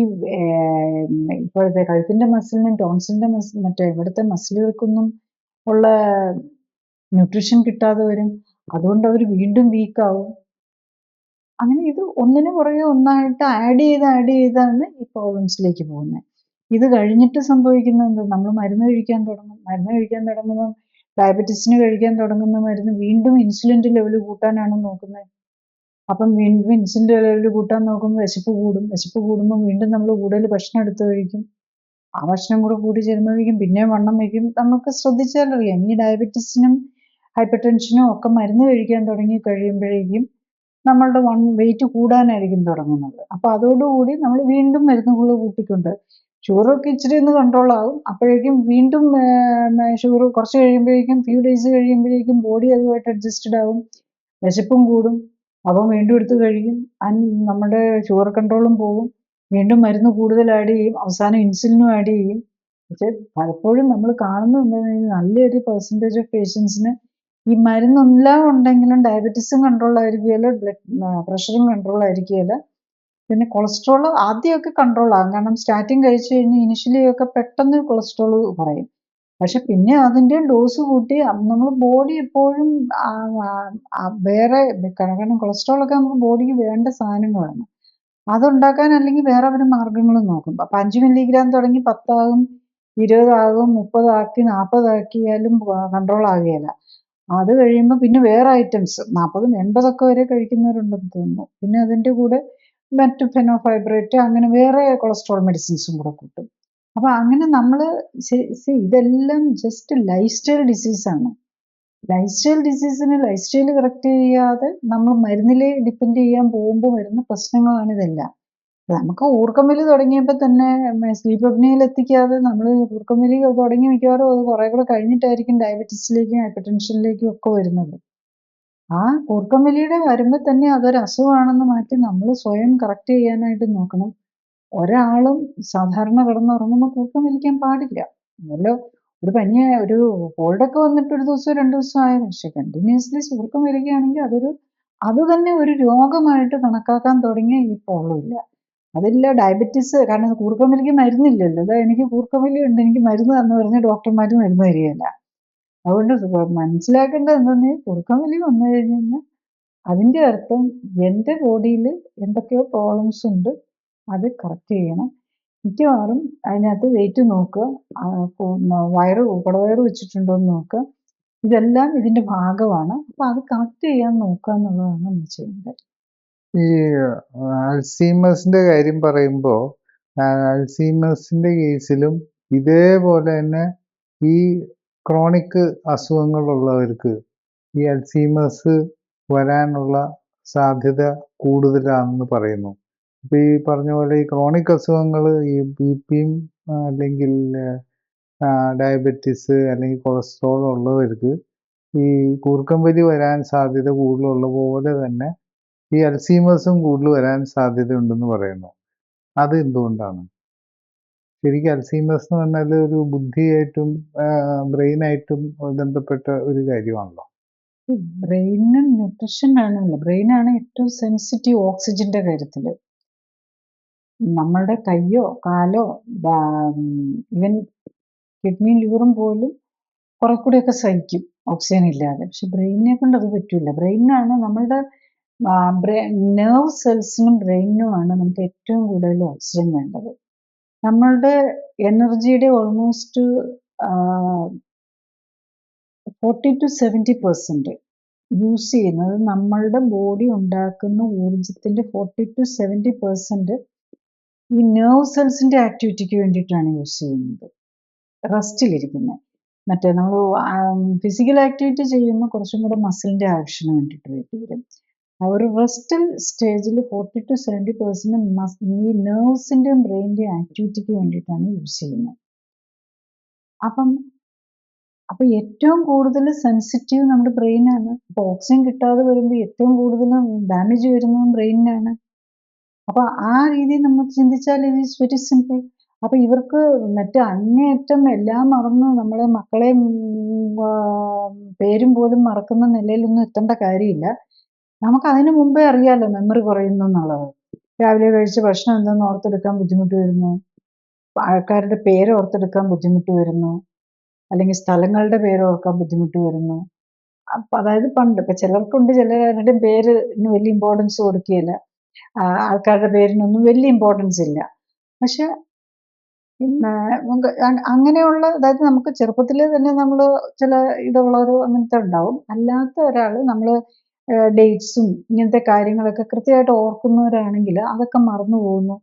ഇപ്പോഴത്തെ കഴുത്തിൻ്റെ മസിലിനും ടോൺസിലിൻ്റെ മറ്റേ ഇവിടുത്തെ മസിലുകൾക്കൊന്നും ഉള്ള ന്യൂട്രീഷൻ കിട്ടാതെ വരും. അതുകൊണ്ട് അവർ വീണ്ടും വീക്കാവും. അങ്ങനെ ഇത് ഒന്നിനു പുറകെ ഒന്നായിട്ട് ആഡ് ചെയ്താണ് ഈ പ്രോബ്ലംസിലേക്ക് പോകുന്നത്. ഇത് കഴിഞ്ഞിട്ട് സംഭവിക്കുന്നത് എന്ത്? നമ്മൾ മരുന്ന് കഴിക്കാൻ തുടങ്ങുമ്പോൾ ഡയബറ്റീസിന് കഴിക്കാൻ തുടങ്ങുന്ന മരുന്ന് വീണ്ടും ഇൻസുലിൻ്റെ ലെവൽ കൂട്ടാനാണ് നോക്കുന്നത്. അപ്പം വീണ്ടും ഇൻസുലിൻ്റെ ലെവൽ കൂട്ടാൻ നോക്കുമ്പോൾ വിശപ്പ് കൂടുമ്പോൾ വീണ്ടും നമ്മൾ കൂടുതൽ ഭക്ഷണം എടുത്ത് കഴിക്കും. ആ ഭക്ഷണം കൂടെ കൂടി ചേരുമ്പോഴേക്കും പിന്നെയും വണ്ണം വയ്ക്കും. നമുക്ക് ശ്രദ്ധിച്ചാലറിയാം, ഈ ഡയബറ്റീസിനും ഹൈപ്പർ ടെൻഷനും ഒക്കെ മരുന്ന് കഴിക്കാൻ തുടങ്ങി കഴിയുമ്പോഴേക്കും നമ്മളുടെ വെയിറ്റ് കൂടാനായിരിക്കും തുടങ്ങുന്നത്. അപ്പോൾ അതോടുകൂടി നമ്മൾ വീണ്ടും മരുന്നുകൾ കൂട്ടിക്കൊണ്ട് ഷുഗറൊക്കെ ഇച്ചിരി ഒന്ന് കൺട്രോൾ ആകും. അപ്പോഴേക്കും വീണ്ടും ഷുഗർ കുറച്ച് കഴിയുമ്പോഴേക്കും ഫ്യൂ ഡേയ്സ് കഴിയുമ്പോഴേക്കും ബോഡി അതുമായിട്ട് അഡ്ജസ്റ്റഡ് ആകും, വിശപ്പും കൂടും, അപ്പം വീണ്ടും എടുത്ത് കഴിക്കും, നമ്മുടെ ഷുഗർ കൺട്രോളും പോകും, വീണ്ടും മരുന്ന് കൂടുതൽ ആഡ് ചെയ്യും, അവസാനം ഇൻസുലിനും ആഡ് ചെയ്യും. പക്ഷെ പലപ്പോഴും നമ്മൾ കാണുന്നത് എന്താണെന്ന് കഴിഞ്ഞാൽ നല്ലൊരു പെർസെൻറ്റേജ് ഓഫ് പേഷ്യൻസിന് ഈ മരുന്നെല്ലാം ഉണ്ടെങ്കിലും ഡയബറ്റീസും കൺട്രോൾ ആയിരിക്കുകയില്ല, ബ്ലഡ് പ്രഷറും കൺട്രോൾ ആയിരിക്കുകയില്ല, പിന്നെ കൊളസ്ട്രോൾ ആദ്യമൊക്കെ കൺട്രോൾ ആകും. കാരണം സ്റ്റാറ്റിൻ കഴിച്ചു കഴിഞ്ഞ് ഇനിഷ്യലി ഒക്കെ പെട്ടെന്ന് കൊളസ്ട്രോൾ കുറയും. പക്ഷെ പിന്നെ അതിന്റെ ഡോസ് കൂട്ടി നമ്മൾ ബോഡി എപ്പോഴും വേറെ, കാരണം കൊളസ്ട്രോൾ ഒക്കെ നമുക്ക് ബോഡിക്ക് വേണ്ട സാധനങ്ങളാണ്. അതുണ്ടാക്കാൻ അല്ലെങ്കിൽ വേറെ അവർ മാർഗങ്ങളും നോക്കും. അപ്പൊ 5 മില്ലിഗ്രാം തുടങ്ങി 10 ആകും, 20 ആകും, 30 ആക്കി, 40 ആക്കിയാലും കൺട്രോൾ ആകുകയില്ല. അത് കഴിയുമ്പോൾ പിന്നെ വേറെ ഐറ്റംസ് 40, 80 വരെ കഴിക്കുന്നവരുണ്ടെന്ന് തോന്നുന്നു. പിന്നെ അതിന്റെ കൂടെ മറ്റ് ഫെനോഫൈബ്രേറ്റ് അങ്ങനെ വേറെ കൊളസ്ട്രോൾ മെഡിസിൻസും കൂടെ കൂട്ടും. അപ്പൊ അങ്ങനെ നമ്മൾ ഇതെല്ലാം ജസ്റ്റ് ലൈഫ് സ്റ്റൈൽ ഡിസീസാണ്. ലൈഫ് സ്റ്റൈൽ ഡിസീസിന് ലൈഫ് സ്റ്റൈൽ കറക്റ്റ് ചെയ്യാതെ നമ്മൾ മരുന്നിലെ ഡിപ്പെൻഡ് ചെയ്യാൻ പോകുമ്പോൾ വരുന്ന പ്രശ്നങ്ങളാണ് ഇതെല്ലാം. നമുക്ക് ഊർക്കമ്പലി തുടങ്ങിയപ്പോൾ തന്നെ സ്ലീപ്പ് അപ്നിയയിൽ എത്തിക്കാതെ നമ്മൾ ഊർക്കമ്പലി തുടങ്ങി മിക്കവാറും അത് കുറെ കൂടെ കഴിഞ്ഞിട്ടായിരിക്കും ഡയബറ്റീസിലേക്കും ഹൈപ്പർ ടെൻഷനിലേക്കും ഒക്കെ വരുന്നത്. ആ ഊർക്കമ്പലിയുടെ വരുമ്പോൾ തന്നെ അതൊരു അസുഖമാണെന്ന് മാറ്റി നമ്മൾ സ്വയം കറക്റ്റ് ചെയ്യാനായിട്ട് നോക്കണം. ഒരാളും സാധാരണ കിടന്നുറങ്ങുമ്പോൾ കൂർക്കം വലിക്കാൻ പാടില്ല. അതുപോലെ ഒരു ഒരു കോൾഡൊക്കെ വന്നിട്ട് ഒരു ദിവസം 2 ദിവസം ആയ, പക്ഷെ കണ്ടിന്യൂസ്ലി കൂർക്കം വരികയാണെങ്കിൽ അത് തന്നെ ഒരു രോഗമായിട്ട് കണക്കാക്കാൻ തുടങ്ങിയ ഈ പ്രോബ്ലം ഇല്ല. അതില്ല ഡയബറ്റീസ്, കാരണം കൂർക്കം വലിക്ക് മരുന്നില്ലല്ലോ. അതാ എനിക്ക് കൂർക്കം വലി ഉണ്ട്, എനിക്ക് മരുന്ന് എന്ന് പറഞ്ഞ് ഡോക്ടർമാർ മരുന്ന് തരികയില്ല. അതുകൊണ്ട് മനസ്സിലാക്കേണ്ടത് എന്തെന്ന്, കൂർക്കം വലി വന്നു കഴിഞ്ഞാൽ അതിന്റെ അർത്ഥം എൻ്റെ ബോഡിയിൽ എന്തൊക്കെയോ പ്രോബ്ലംസ് ഉണ്ട്, അത് കറക്റ്റ് ചെയ്യണം. മിക്കവാറും അതിനകത്ത് വെയിറ്റ് നോക്കുക, കുടവയറ് വെച്ചിട്ടുണ്ടോ എന്ന് നോക്കുക. ഇതെല്ലാം ഇതിന്റെ ഭാഗമാണ്. അപ്പൊ അത് കറക്റ്റ് ചെയ്യാൻ നോക്കുക എന്നുള്ളതാണ് നമ്മൾ ചെയ്യേണ്ടത്. ഈ അൽസീമേഴ്സിന്റെ കാര്യം പറയുമ്പോൾ അൽസീമേഴ്സിന്റെ കേസിലും ഇതേപോലെ തന്നെ ഈ ക്രോണിക് അസുഖങ്ങളുള്ളവർക്ക് ഈ അൽസീമേഴ്സ് വരാനുള്ള സാധ്യത കൂടുതലാണെന്ന് പറയുന്നു. ഇപ്പൊ ഈ പറഞ്ഞ പോലെ ഈ ക്രോണിക് അസുഖങ്ങൾ, ഈ ബിപിയും അല്ലെങ്കിൽ ഡയബറ്റീസ് അല്ലെങ്കിൽ കൊളസ്ട്രോൾ ഉള്ളവർക്ക് ഈ കൂർക്കം വലി വരാൻ സാധ്യത കൂടുതലുള്ള പോലെ തന്നെ ഈ അൽസീമേഴ്സും കൂടുതൽ വരാൻ സാധ്യതയുണ്ടെന്ന് പറയുന്നു. അത് എന്തുകൊണ്ടാണ്? ശരിക്കും അൽസീമേഴ്സ് എന്ന് പറഞ്ഞാൽ ഒരു ബുദ്ധിയായിട്ടും ബ്രെയിനായിട്ടും ബന്ധപ്പെട്ട ഒരു കാര്യമാണല്ലോ. ബ്രെയിനും ന്യൂട്രീഷൻ വേണമല്ലോ. ബ്രെയിനാണ് ഏറ്റവും സെൻസിറ്റീവ് ഓക്സിജന്റെ കാര്യത്തിൽ. നമ്മളുടെ കയ്യോ കാലോ ഈവൻ കിഡ്നിയും ലിവറും പോലും കുറെ കൂടെയൊക്കെ സഹിക്കും ഓക്സിജൻ ഇല്ലാതെ. പക്ഷെ ബ്രെയിനിനെ കൊണ്ട് അത് പറ്റൂല. ബ്രെയിനാണ് നമ്മളുടെ നെർവ് സെൽസിനും ബ്രെയിനിനുമാണ് നമുക്ക് ഏറ്റവും കൂടുതൽ ഓക്സിജൻ വേണ്ടത്. നമ്മളുടെ എനർജിയുടെ ഓൾമോസ്റ്റ് 40 to 70% യൂസ് ചെയ്യുന്നത്, നമ്മളുടെ ബോഡി ഉണ്ടാക്കുന്ന ഊർജത്തിന്റെ 40 to 70% ഈ നെർവ് സെൽസിന്റെ ആക്ടിവിറ്റിക്ക് വേണ്ടിയിട്ടാണ് യൂസ് ചെയ്യുന്നത്. റെസ്റ്റിലിരിക്കുന്നത്. മറ്റേ നമ്മൾ ഫിസിക്കൽ ആക്ടിവിറ്റി ചെയ്യുമ്പോൾ കുറച്ചും കൂടെ മസിലിന്റെ ആക്ഷന് വേണ്ടിയിട്ട് വരും. ആ ഒരു റെസ്റ്റൽ സ്റ്റേജിൽ 40 to 70% ഈ നെർവ്സിന്റെയും ബ്രെയിനിന്റെയും ആക്ടിവിറ്റിക്ക് വേണ്ടിയിട്ടാണ് യൂസ് ചെയ്യുന്നത്. അപ്പൊ ഏറ്റവും കൂടുതൽ സെൻസിറ്റീവ് നമ്മുടെ ബ്രെയിനാണ്. അപ്പൊ ഓക്സിജൻ കിട്ടാതെ വരുമ്പോൾ ഏറ്റവും കൂടുതൽ ഡാമേജ് വരുന്നതും ബ്രെയിനിനാണ്. അപ്പൊ ആ രീതിയിൽ നമ്മൾ ചിന്തിച്ചാൽ ഇത് ഈസ് വെരി സിമ്പിൾ. അപ്പൊ ഇവർക്ക് മറ്റേ അങ്ങേയറ്റം എല്ലാം മറന്ന് നമ്മളെ മക്കളെ പേരും പോലും മറക്കുന്ന നിലയിലൊന്നും എത്തേണ്ട കാര്യമില്ല. നമുക്ക് അതിനു മുമ്പേ അറിയാലോ മെമ്മറി കുറയുന്നു എന്നുള്ളത്. രാവിലെ കഴിച്ച ഭക്ഷണം എന്തെന്ന് ഓർത്തെടുക്കാൻ ബുദ്ധിമുട്ട് വരുന്നു, ആൾക്കാരുടെ പേര് ഓർത്തെടുക്കാൻ ബുദ്ധിമുട്ട് വരുന്നു, അല്ലെങ്കിൽ സ്ഥലങ്ങളുടെ പേര് ഓർക്കാൻ ബുദ്ധിമുട്ട് വരുന്നു. അതായത് പണ്ട് ഇപ്പൊ ചിലർക്കുണ്ട്, ചിലരുടെ പേരിന് വലിയ ഇമ്പോർട്ടൻസ് കൊടുക്കുകയില്ല, ആൾക്കാരുടെ പേരിനൊന്നും വലിയ ഇമ്പോർട്ടൻസ് ഇല്ല. പക്ഷെ അങ്ങനെയുള്ള, അതായത് നമുക്ക് ചെറുപ്പത്തിലെ തന്നെ നമ്മൾ ചില ഇതുള്ളവർ അങ്ങനത്തെ ഉണ്ടാവും. അല്ലാത്ത ഒരാൾ നമ്മൾ ഡേറ്റ്സും ഇങ്ങനത്തെ കാര്യങ്ങളൊക്കെ കൃത്യമായിട്ട് ഓർക്കുന്നവരാണെങ്കിൽ അതൊക്കെ മറന്നു പോകുന്നു.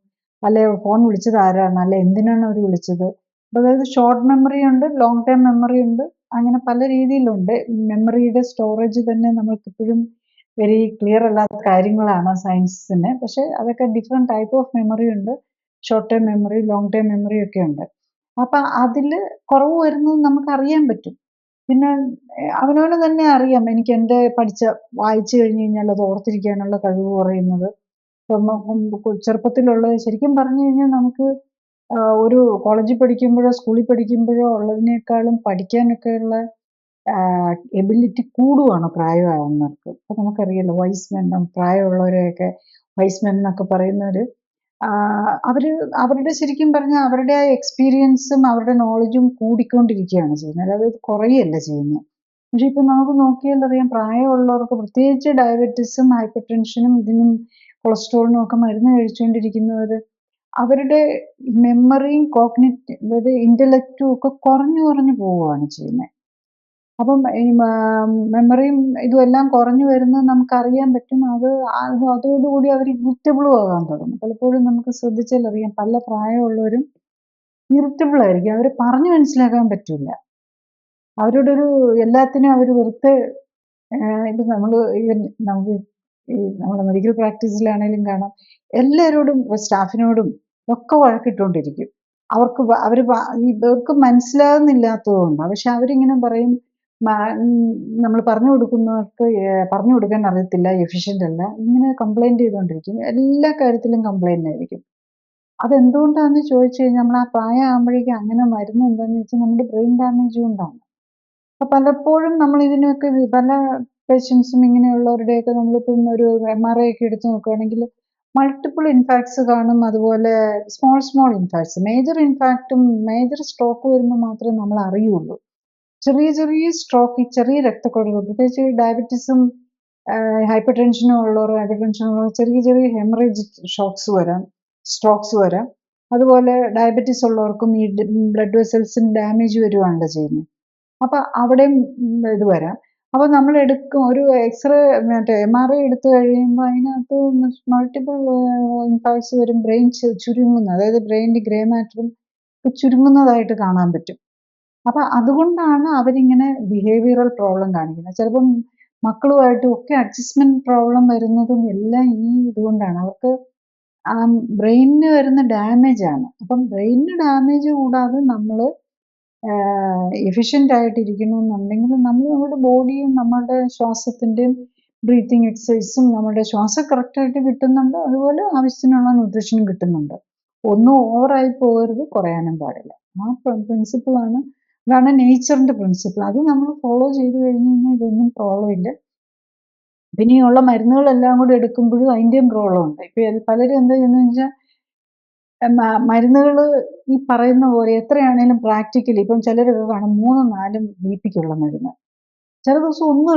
അല്ലെ ഫോൺ വിളിച്ചത് ആരാണ്, അല്ലെ എന്തിനാണ് അവർ വിളിച്ചത്. അതായത് ഷോർട്ട് മെമ്മറി ഉണ്ട്, ലോങ് ടൈം മെമ്മറി ഉണ്ട്, അങ്ങനെ പല രീതിയിലുണ്ട്. മെമ്മറിയുടെ സ്റ്റോറേജ് തന്നെ നമുക്ക് ഇപ്പോഴും വെരി ക്ലിയർ അല്ലാത്ത കാര്യങ്ങളാണ് സയൻസിന്. പക്ഷെ അതൊക്കെ ഡിഫറെന്റ് ടൈപ്പ് ഓഫ് മെമ്മറി ഉണ്ട്. Short time memory, long time memory ഒക്കെ ഉണ്ട്. അപ്പൊ അതിൽ കുറവ് വരുന്നത് നമുക്ക് അറിയാൻ പറ്റും. പിന്നെ അവനവന് തന്നെ അറിയാം, എനിക്ക് എൻ്റെ വായിച്ചു കഴിഞ്ഞു കഴിഞ്ഞാൽ അത് ഓർത്തിരിക്കാനുള്ള കഴിവ് കുറയുന്നത്. ചെറുപ്പത്തിലുള്ള, ശരിക്കും പറഞ്ഞു കഴിഞ്ഞാൽ നമുക്ക് ഒരു കോളേജിൽ പഠിക്കുമ്പോഴോ സ്കൂളിൽ പഠിക്കുമ്പോഴോ ഉള്ളതിനേക്കാളും പഠിക്കാനൊക്കെയുള്ള എബിലിറ്റി കൂടുവാണ് പ്രായമാവുന്നവർക്ക്. അപ്പൊ നമുക്കറിയാലോ, വയസ്സ് പ്രായമുള്ളവരെയൊക്കെ വൈസ്മെൻ എന്നൊക്കെ പറയുന്നവര് അവര് അവരുടെ ശരിക്കും പറഞ്ഞാൽ അവരുടെ ആ എക്സ്പീരിയൻസും അവരുടെ നോളജും കൂടിക്കൊണ്ടിരിക്കുകയാണ് ചെയ്യുന്നത്, അല്ലാതെ ഇത് കുറയല്ല ചെയ്യുന്നത്. പക്ഷെ ഇപ്പൊ നമുക്ക് നോക്കിയാൽ അറിയാം, പ്രായമുള്ളവർക്ക് പ്രത്യേകിച്ച് ഡയബറ്റീസും ഹൈപ്പർ ടെൻഷനും ഇതിനും കൊളസ്ട്രോളിനും ഒക്കെ മരുന്ന് കഴിച്ചുകൊണ്ടിരിക്കുന്നവര് അവരുടെ മെമ്മറിയും അതായത് ഇന്റലക്റ്റും ഒക്കെ കുറഞ്ഞു പോവുകയാണ് ചെയ്യുന്നത്. അപ്പം ഈ മെമ്മറിയും ഇതും എല്ലാം കുറഞ്ഞു വരുന്നത് നമുക്കറിയാൻ പറ്റും. അതോടുകൂടി അവർ ഇറിറ്റബിളും ആകാൻ തുടങ്ങും. പലപ്പോഴും നമുക്ക് ശ്രദ്ധിച്ചാൽ അറിയാം, പല പ്രായമുള്ളവരും ഇറിറ്റബിൾ ആയിരിക്കും. അവരെ പറഞ്ഞു മനസ്സിലാക്കാൻ പറ്റില്ല. അവരോടൊരു എല്ലാത്തിനും അവർ വെറുതെ ഇത് നമുക്ക് ഈ നമ്മുടെ മെഡിക്കൽ പ്രാക്ടീസിലാണെങ്കിലും കാണാം, എല്ലാവരോടും സ്റ്റാഫിനോടും ഒക്കെ വഴക്കിട്ടുകൊണ്ടിരിക്കും. ഇവർക്ക് മനസ്സിലാകുന്നില്ലാത്തതുകൊണ്ടാണ്. പക്ഷെ അവരിങ്ങനെ പറയും, നമ്മൾ പറഞ്ഞു കൊടുക്കുന്നവർക്ക് പറഞ്ഞു കൊടുക്കാൻ അറിയത്തില്ല, എഫിഷ്യൻ്റ് അല്ല, ഇങ്ങനെ കംപ്ലൈൻറ്റ് ചെയ്തുകൊണ്ടിരിക്കും. എല്ലാ കാര്യത്തിലും കംപ്ലൈൻ്റ് ആയിരിക്കും. അതെന്തുകൊണ്ടാണെന്ന് ചോദിച്ചു കഴിഞ്ഞാൽ, നമ്മൾ ആ പ്രായമാകുമ്പോഴേക്കും അങ്ങനെ മരുന്ന് എന്താണെന്ന് വെച്ചാൽ നമ്മുടെ ബ്രെയിൻ ഡാമേജ് കൊണ്ടാണ്. അപ്പം പലപ്പോഴും നമ്മൾ ഇതിനൊക്കെ പല പേഷ്യൻസും ഇങ്ങനെയുള്ളവരുടെയൊക്കെ നമ്മളിപ്പം ഒരു MRI ഒക്കെ എടുത്ത് നോക്കുകയാണെങ്കിൽ മൾട്ടിപ്പിൾ ഇൻഫാക്ട്സ് കാണും. അതുപോലെ സ്മോൾ ഇൻഫാക്ട്സ്, മേജർ ഇൻഫാക്റ്റും മേജർ സ്ട്രോക്ക് വരുമ്പോൾ മാത്രമേ നമ്മൾ അറിയുള്ളൂ. ചെറിയ സ്ട്രോക്ക്, ഈ ചെറിയ രക്തക്കുഴലുകൾ, പ്രത്യേകിച്ച് ഡയബറ്റീസും ഹൈപ്പർ ടെൻഷനും ഉള്ളവർ ചെറിയ ഹെമറേജിക് സ്ട്രോക്സ് വരാം. അതുപോലെ ഡയബറ്റീസ് ഉള്ളവർക്കും ഈ ബ്ലഡ് വെസൽസിന് ഡാമേജ് വരുവാണല്ലോ ചെയ്യുന്നത്. അപ്പം അവിടെയും ഇത് വരാം. അപ്പോൾ നമ്മൾ ഒരു എക്സ്റേ MRI എടുത്തു കഴിയുമ്പോൾ അതിനകത്ത് മൾട്ടിപ്പിൾ ഇൻഫാക്ട്സ് വരും. ബ്രെയിൻ ചുരുങ്ങുന്നത്, അതായത് ബ്രെയിനിൻ്റെ ഗ്രേ മാറ്ററും ചുരുങ്ങുന്നതായിട്ട് കാണാൻ പറ്റും. അപ്പം അതുകൊണ്ടാണ് അവരിങ്ങനെ ബിഹേവിയറൽ പ്രോബ്ലം കാണിക്കുന്നത്. ചിലപ്പം മക്കളുമായിട്ടും ഒക്കെ അഡ്ജസ്റ്റ്മെന്റ് പ്രോബ്ലം വരുന്നതും എല്ലാം ഈ ഇതുകൊണ്ടാണ്. അവർക്ക് ആ ബ്രെയിനിന് വരുന്ന ഡാമേജ് ആണ്. അപ്പം ബ്രെയിനിന് ഡാമേജ് കൂടാതെ നമ്മൾ എഫിഷ്യൻ്റ് ആയിട്ടിരിക്കണമെന്നുണ്ടെങ്കിൽ നമ്മൾ നമ്മുടെ ബോഡിയും നമ്മളുടെ ശ്വാസത്തിൻ്റെയും ബ്രീത്തിങ് എക്സസൈസും നമ്മുടെ ശ്വാസം കറക്റ്റായിട്ട് കിട്ടുന്നുണ്ട്. അതുപോലെ ആവശ്യത്തിനുള്ള ന്യൂട്രീഷനും കിട്ടുന്നുണ്ട്. ഒന്നും ഓവറായി പോകരുത്, കുറയാനും പാടില്ല. ആ പ്രിൻസിപ്പിളാണ്. അതാണ് നേച്ചറിൻ്റെ പ്രിൻസിപ്പിൾ. അത് നമ്മൾ ഫോളോ ചെയ്ത് കഴിഞ്ഞ് കഴിഞ്ഞാൽ ഇതൊന്നും പ്രോബ്ലം ഇല്ല. പിന്നെ ഈ ഉള്ള മരുന്നുകളെല്ലാം കൂടി എടുക്കുമ്പോഴും അതിൻ്റെയും പ്രോബ്ലം ഉണ്ട്. ഇപ്പം പലരും എന്താ ചെയ്യുന്നതെന്ന് വെച്ചാൽ, മരുന്നുകൾ ഈ പറയുന്ന പോലെ എത്രയാണേലും പ്രാക്ടിക്കലി ഇപ്പം ചിലരൊക്കെ കാണും 3-4 BP-ക്കുള്ള മരുന്ന്, ചില ദിവസം ഒന്നും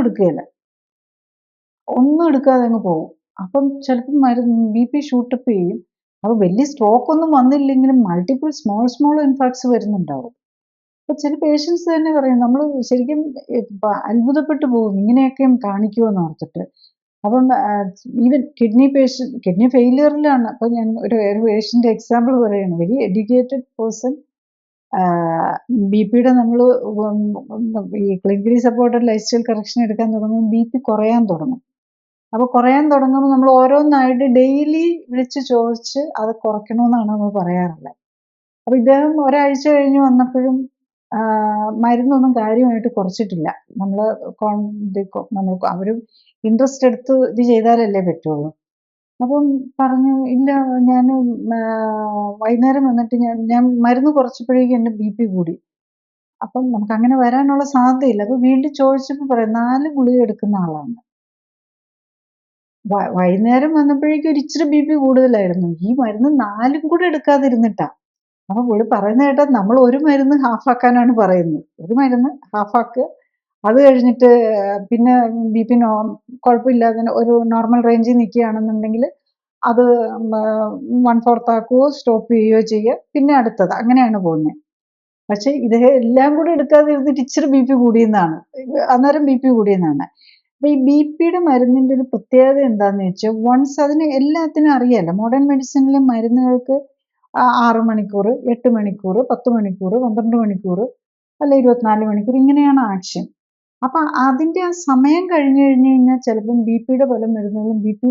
എടുക്കാതെ അങ്ങ് പോകും. അപ്പം ചിലപ്പം BP ഷൂട്ടപ്പ് ചെയ്യും. അപ്പോൾ വലിയ സ്ട്രോക്ക് ഒന്നും വന്നില്ലെങ്കിലും മൾട്ടിപ്പിൾ സ്മോൾ ഇൻഫാക്ട്സ് വരുന്നുണ്ടാവും. അപ്പോൾ ചില പേഷ്യൻസ് തന്നെ പറയും, നമ്മൾ ശരിക്കും അത്ഭുതപ്പെട്ടു പോകും, ഇങ്ങനെയൊക്കെയും കാണിക്കുമെന്ന് ഓർത്തിട്ട്. അപ്പം ഈവൻ കിഡ്നി ഫെയിലിയറിലാണ്. അപ്പം ഞാൻ ഒരു പേഷ്യൻ്റെ എക്സാമ്പിൾ പറയുകയാണ്. വെരി എഡ്യൂക്കേറ്റഡ് പേഴ്സൺ, BP-യുടെ നമ്മൾ ഈ clinically supported life style correction എടുക്കാൻ തുടങ്ങുമ്പോൾ BP കുറയാൻ തുടങ്ങും. അപ്പോൾ കുറയാൻ തുടങ്ങുമ്പോൾ നമ്മൾ ഓരോന്നായിട്ട് ഡെയിലി വിളിച്ച് ചോദിച്ച് അത് കുറയ്ക്കണമെന്നാണ് നമ്മൾ പറയാറുള്ളത്. അപ്പോൾ ഇദ്ദേഹം ഒരാഴ്ച കഴിഞ്ഞ് വന്നപ്പോഴും മരുന്നൊന്നും കാര്യമായിട്ട് കുറച്ചിട്ടില്ല. അവർ ഇൻട്രസ്റ്റ് എടുത്ത് ഇത് ചെയ്താലല്ലേ പറ്റുള്ളൂ. അപ്പം പറഞ്ഞു, ഇല്ല, ഞാൻ വൈകുന്നേരം വന്നിട്ട് ഞാൻ മരുന്ന് കുറച്ചപ്പോഴേക്കും എൻ്റെ BP കൂടി. അപ്പം നമുക്ക് അങ്ങനെ വരാനുള്ള സാധ്യതയില്ല. അപ്പോൾ വീണ്ടും ചോദിച്ചപ്പോൾ പറയാം, 4 ഗുളിക എടുക്കുന്ന ആളാണ്. വൈകുന്നേരം വന്നപ്പോഴേക്കും ഒരു ഇച്ചിരി BP കൂടുതലായിരുന്നു. ഈ മരുന്ന് 4 കൂടെ എടുക്കാതിരുന്നിട്ടാ. അപ്പോൾ പുള്ളി പറയുന്ന കേട്ടാൽ നമ്മൾ ഒരു മരുന്ന് ഹാഫാക്കാനാണ് പറയുന്നത്. ഒരു മരുന്ന് ഹാഫാക്കുക, അത് കഴിഞ്ഞിട്ട് പിന്നെ BP കുഴപ്പമില്ലാതെ ഒരു നോർമൽ റേഞ്ചിൽ നിൽക്കുകയാണെന്നുണ്ടെങ്കിൽ അത് 1/4 ആക്കുകയോ സ്റ്റോപ്പ് ചെയ്യുകയോ ചെയ്യുക, പിന്നെ അടുത്തത്, അങ്ങനെയാണ് പോകുന്നത്. പക്ഷേ ഇദ്ദേഹം എല്ലാം കൂടെ എടുക്കാതെ ഇരുന്നിട്ട് ഇച്ചിരി BP കൂടിയെന്നാണ്, അന്നേരം BP കൂടിയെന്നാണ്. അപ്പോൾ ഈ BP-യുടെ മരുന്നിൻ്റെ ഒരു പ്രത്യേകത എന്താണെന്ന് വെച്ചാൽ, വൺസ് അതിന് എല്ലാത്തിനും അറിയാമല്ലോ, മോഡേൺ മെഡിസിനിലെ മരുന്നുകൾക്ക് 6 മണിക്കൂർ, 8 മണിക്കൂർ, 10 മണിക്കൂർ, 12 മണിക്കൂർ, അല്ല 24 മണിക്കൂർ, ഇങ്ങനെയാണ് ആക്ഷൻ. അപ്പം അതിൻ്റെ ആ സമയം കഴിഞ്ഞ് കഴിഞ്ഞാൽ ചിലപ്പം BP-യുടെ പല മരുന്നുകളും BP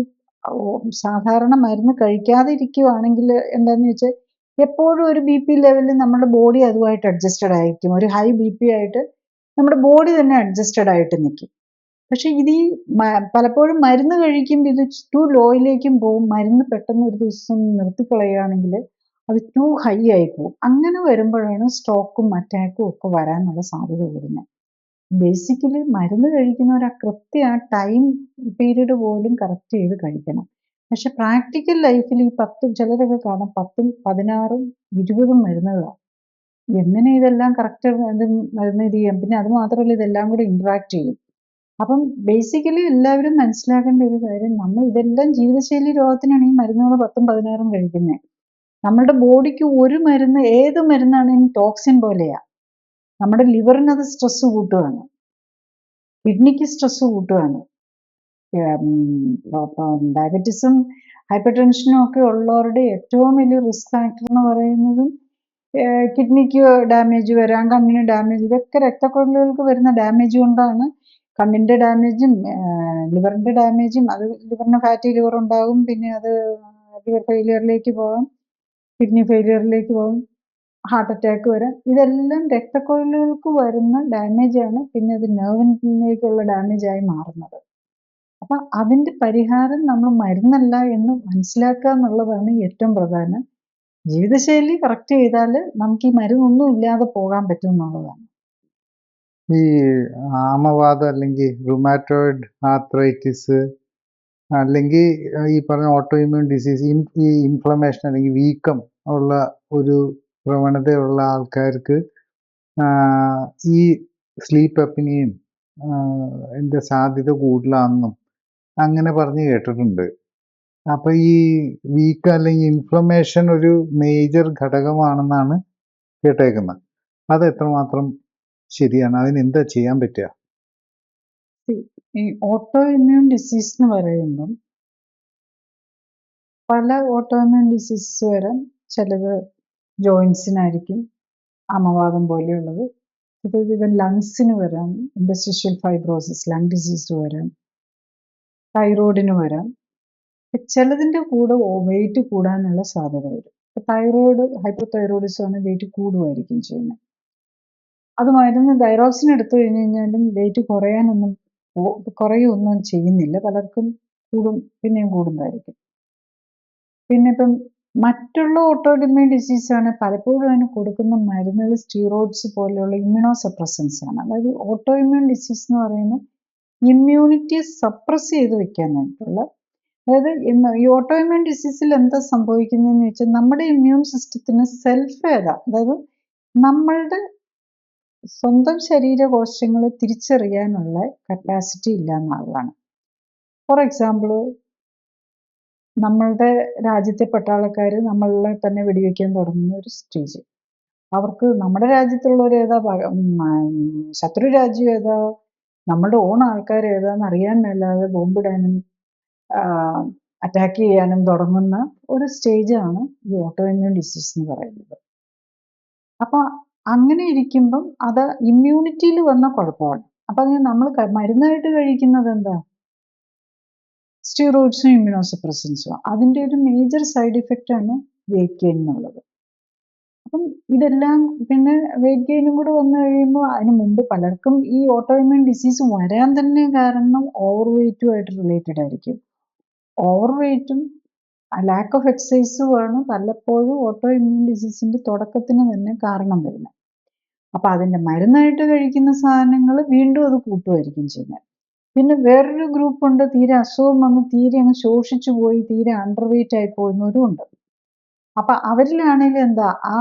സാധാരണ മരുന്ന് കഴിക്കാതെ ഇരിക്കുകയാണെങ്കിൽ എന്താണെന്ന് വെച്ചാൽ എപ്പോഴും ഒരു BP ലെവലിൽ നമ്മുടെ ബോഡി അതുമായിട്ട് അഡ്ജസ്റ്റഡ് ആയിരിക്കും. ഒരു ഹൈ BP ആയിട്ട് നമ്മുടെ ബോഡി തന്നെ അഡ്ജസ്റ്റഡ് ആയിട്ട് നിൽക്കും. പക്ഷെ ഇത് ഈ പലപ്പോഴും മരുന്ന് കഴിക്കുമ്പോൾ ഇത് ടു ലോയിലേക്കും പോകും. മരുന്ന് പെട്ടെന്ന് ഒരു ദിവസം നിർത്തിക്കളയുകയാണെങ്കിൽ അത് ടു ഹൈ ആയി പോകും. അങ്ങനെ വരുമ്പോഴാണ് സ്ട്രോക്കും അറ്റാക്കും ഒക്കെ വരാനുള്ള സാധ്യത കൂടുന്നത്. ബേസിക്കലി മരുന്ന് കഴിക്കുന്നവർ ആ ടൈം പീരീഡ് പോലും കറക്റ്റ് ചെയ്ത് കഴിക്കണം. പക്ഷെ പ്രാക്ടിക്കൽ ലൈഫിൽ ഈ 10 ചിലരൊക്കെ കാണാം 10ഉം 16ഉം 20ഉം മരുന്നുകളാണ്. എങ്ങനെ ഇതെല്ലാം കറക്റ്റ് മരുന്ന് ഇത് ചെയ്യാം? പിന്നെ അത് മാത്രമല്ല ഇതെല്ലാം കൂടി ഇന്ററാക്ട് ചെയ്യും. അപ്പം ബേസിക്കലി എല്ലാവരും മനസ്സിലാക്കേണ്ട ഒരു കാര്യം, നമ്മൾ ഇതെല്ലാം ജീവിതശൈലി രോഗത്തിനാണ് ഈ മരുന്നുകൾ 10ഉം 16ഉം കഴിക്കുന്നത്. നമ്മുടെ ബോഡിക്ക് ഒരു മരുന്ന്, ഏത് മരുന്നാണെങ്കിലും ടോക്സിൻ പോലെയാ. നമ്മുടെ ലിവറിന് അത് സ്ട്രെസ് കൂട്ടുകയാണ്, കിഡ്നിക്ക് സ്ട്രെസ് കൂട്ടുകയാണ്. ഡയബറ്റീസും ഹൈപ്പർ ടെൻഷനും ഒക്കെ ഉള്ളവരുടെ ഏറ്റവും വലിയ റിസ്ക് ഫാക്ടർ എന്ന് പറയുന്നതും കിഡ്നിക്ക് ഡാമേജ് വരാം, കണ്ണിന് ഡാമേജ്, ഇതൊക്കെ രക്തക്കുഴലുകൾക്ക് വരുന്ന ഡാമേജ് കൊണ്ടാണ്. കണ്ണിൻ്റെ ഡാമേജും ലിവറിൻ്റെ ഡാമേജും, അത് ലിവറിന് ഫാറ്റി ലിവർ ഉണ്ടാകും, പിന്നെ അത് ലിവർ ഫെയിലിയറിലേക്ക് പോകാം, കിഡ്നി ഫെയിലിയറിലേക്ക് പോകും, ഹാർട്ട് അറ്റാക്ക് വരാം. ഇതെല്ലാം രക്തക്കുഴലുകൾക്ക് വരുന്ന ഡാമേജാണ്, പിന്നെ അത് നെർവിലേക്കുള്ള ഡാമേജായി മാറുന്നത്. അപ്പം അതിൻ്റെ പരിഹാരം നമ്മൾ മരുന്നല്ല എന്ന് മനസ്സിലാക്കുക എന്നുള്ളതാണ് ഏറ്റവും പ്രധാനം. ജീവിതശൈലി കറക്റ്റ് ചെയ്താൽ നമുക്ക് ഈ മരുന്നൊന്നും ഇല്ലാതെ പോകാൻ പറ്റും എന്നുള്ളതാണ്. ഈ ആമവാദം അല്ലെങ്കിൽ റുമാറ്റോയിഡ് ആർത്രൈറ്റിസ് അല്ലെങ്കിൽ ഈ പറഞ്ഞ ഓട്ടോ ഇമ്മ്യൂൺ ഡിസീസ്, ഈ ഇൻഫ്ലമേഷൻ അല്ലെങ്കിൽ വീക്കം ഉള്ള ഒരു പ്രവണതയുള്ള ആൾക്കാർക്ക് ഈ സ്ലീപ്പ് അപ്നിയും എൻ്റെ സാധ്യത കൂടുതലാണെന്നും അങ്ങനെ പറഞ്ഞ് കേട്ടിട്ടുണ്ട്. അപ്പൊ ഈ വീക്ക് അല്ലെങ്കിൽ ഇൻഫ്ലമേഷൻ ഒരു മേജർ ഘടകമാണെന്നാണ് കേട്ടേക്കുന്നത്. അത് എത്രമാത്രം ശരിയാണ്? അതിന് എന്താ ചെയ്യാൻ പറ്റുക? ഈ ഓട്ടോ ഇമ്മ്യൂൺ ഡിസീസ് എന്ന് പറയുമ്പം പല ഓട്ടോ ഇമ്മ്യൂൺ ഡിസീസസ് വരാം. ചിലത് ജോയിൻസിനായിരിക്കും, ആമവാദം പോലെയുള്ളത്. ഇത് ലങ്സിന് വരാം, ഇൻഡസ്ട്രിഷ്യൽ ഫൈബ്രോസിസ്, ലങ് ഡിസീസ് വരാം, തൈറോയിഡിന് വരാം. ചിലതിൻ്റെ കൂടെ വെയിറ്റ് കൂടാനുള്ള സാധ്യത വരും. തൈറോയിഡ്, ഹൈപ്പർ തൈറോയിഡിസം ആണ്, വെയിറ്റ് കൂടുമായിരിക്കും ചെയ്യുന്നത്. അത് മരുന്ന് തൈറോക്സിൻ എടുത്തു കഴിഞ്ഞ് കഴിഞ്ഞാലും വെയിറ്റ് കുറയൊന്നും ചെയ്യുന്നില്ല. പലർക്കും കൂടും, പിന്നെയും കൂടുന്നതായിരിക്കും. പിന്നെ ഇപ്പം മറ്റുള്ള ഓട്ടോ ഇമ്മ്യൂൺ ഡിസീസാണ് പലപ്പോഴും അതിന് കൊടുക്കുന്ന മരുന്നുകൾ സ്റ്റീറോയിഡ്സ് പോലെയുള്ള ഇമ്മ്യൂണോ സപ്രസൻസ് ആണ്. അതായത് ഓട്ടോ ഇമ്മ്യൂൺ ഡിസീസ് എന്ന് പറയുന്നത് ഇമ്മ്യൂണിറ്റിയെ സപ്രസ് ചെയ്ത് വെക്കാനായിട്ടുള്ള, അതായത് ഈ ഓട്ടോ ഇമ്മ്യൂൺ ഡിസീസിൽ എന്താ സംഭവിക്കുന്നതെന്ന് വെച്ചാൽ നമ്മുടെ ഇമ്മ്യൂൺ സിസ്റ്റത്തിന് സെൽഫ് അതായത് നമ്മളുടെ സ്വന്തം ശരീരകോശങ്ങളെ തിരിച്ചറിയാനുള്ള കപ്പാസിറ്റി ഇല്ല എന്നുള്ളതാണ്. ഫോർ എക്സാമ്പിൾ, നമ്മളുടെ രാജ്യത്തെ പട്ടാളക്കാർ നമ്മളെ തന്നെ വെടിവെക്കാൻ തുടങ്ങുന്ന ഒരു സ്റ്റേജ്. അവർക്ക് നമ്മുടെ രാജ്യത്തുള്ളവർ ഏതാ, ശത്രു രാജ്യം ഏതാ, നമ്മുടെ ഓൺ ആൾക്കാർ ഏതാന്ന് അറിയാൻ മേലാതെ ബോംബിടാനും അറ്റാക്ക് ചെയ്യാനും തുടങ്ങുന്ന ഒരു സ്റ്റേജാണ് ഈ ഓട്ടോ ഇമ്മ്യൂൺ ഡിസീസ് എന്ന് പറയുന്നത്. അപ്പോൾ അങ്ങനെ ഇരിക്കുമ്പം അത് ഇമ്മ്യൂണിറ്റിയിൽ വന്ന കുഴപ്പമാണ്. അപ്പം അത് നമ്മൾ മരുന്നായിട്ട് കഴിക്കുന്നത് എന്താ? സ്റ്റീറോയിഡ്സും ഇമ്മ്യൂണോ സപ്രസൻസും. അതിൻ്റെ ഒരു മേജർ സൈഡ് ഇഫക്റ്റ് ആണ് വെയിറ്റ് ഗെയിൻ എന്നുള്ളത്. അപ്പം ഇതെല്ലാം, പിന്നെ വെയിറ്റ് ഗെയിനും കൂടെ വന്നു കഴിയുമ്പോൾ, അതിന് മുമ്പ് പലർക്കും ഈ ഓട്ടോ ഇമ്മ്യൂൺ ഡിസീസ് വരാൻ തന്നെ കാരണം ഓവർ വെയിറ്റുമായിട്ട് റിലേറ്റഡ് ആയിരിക്കും. ഓവർ വെയിറ്റും ലാക്ക് ഓഫ് എക്സസൈസുമാണ് പലപ്പോഴും ഓട്ടോ ഇമ്മ്യൂൺ ഡിസീസിൻ്റെ തുടക്കത്തിന് തന്നെ കാരണം വരുന്നത്. അപ്പം അതിൻ്റെ മരുന്നായിട്ട് കഴിക്കുന്ന സാധനങ്ങൾ വീണ്ടും അത് കൂട്ടുമായിരിക്കും ചെയ്യുന്നത്. പിന്നെ വേറൊരു ഗ്രൂപ്പുണ്ട്, തീരെ അസുഖം വന്ന് തീരെ അങ്ങ് ശോഷിച്ചു പോയി, തീരെ അണ്ടർ വെയിറ്റ് ആയി പോകുന്നവരും ഉണ്ട്. അപ്പം അവരിലാണെങ്കിൽ എന്താ, ആ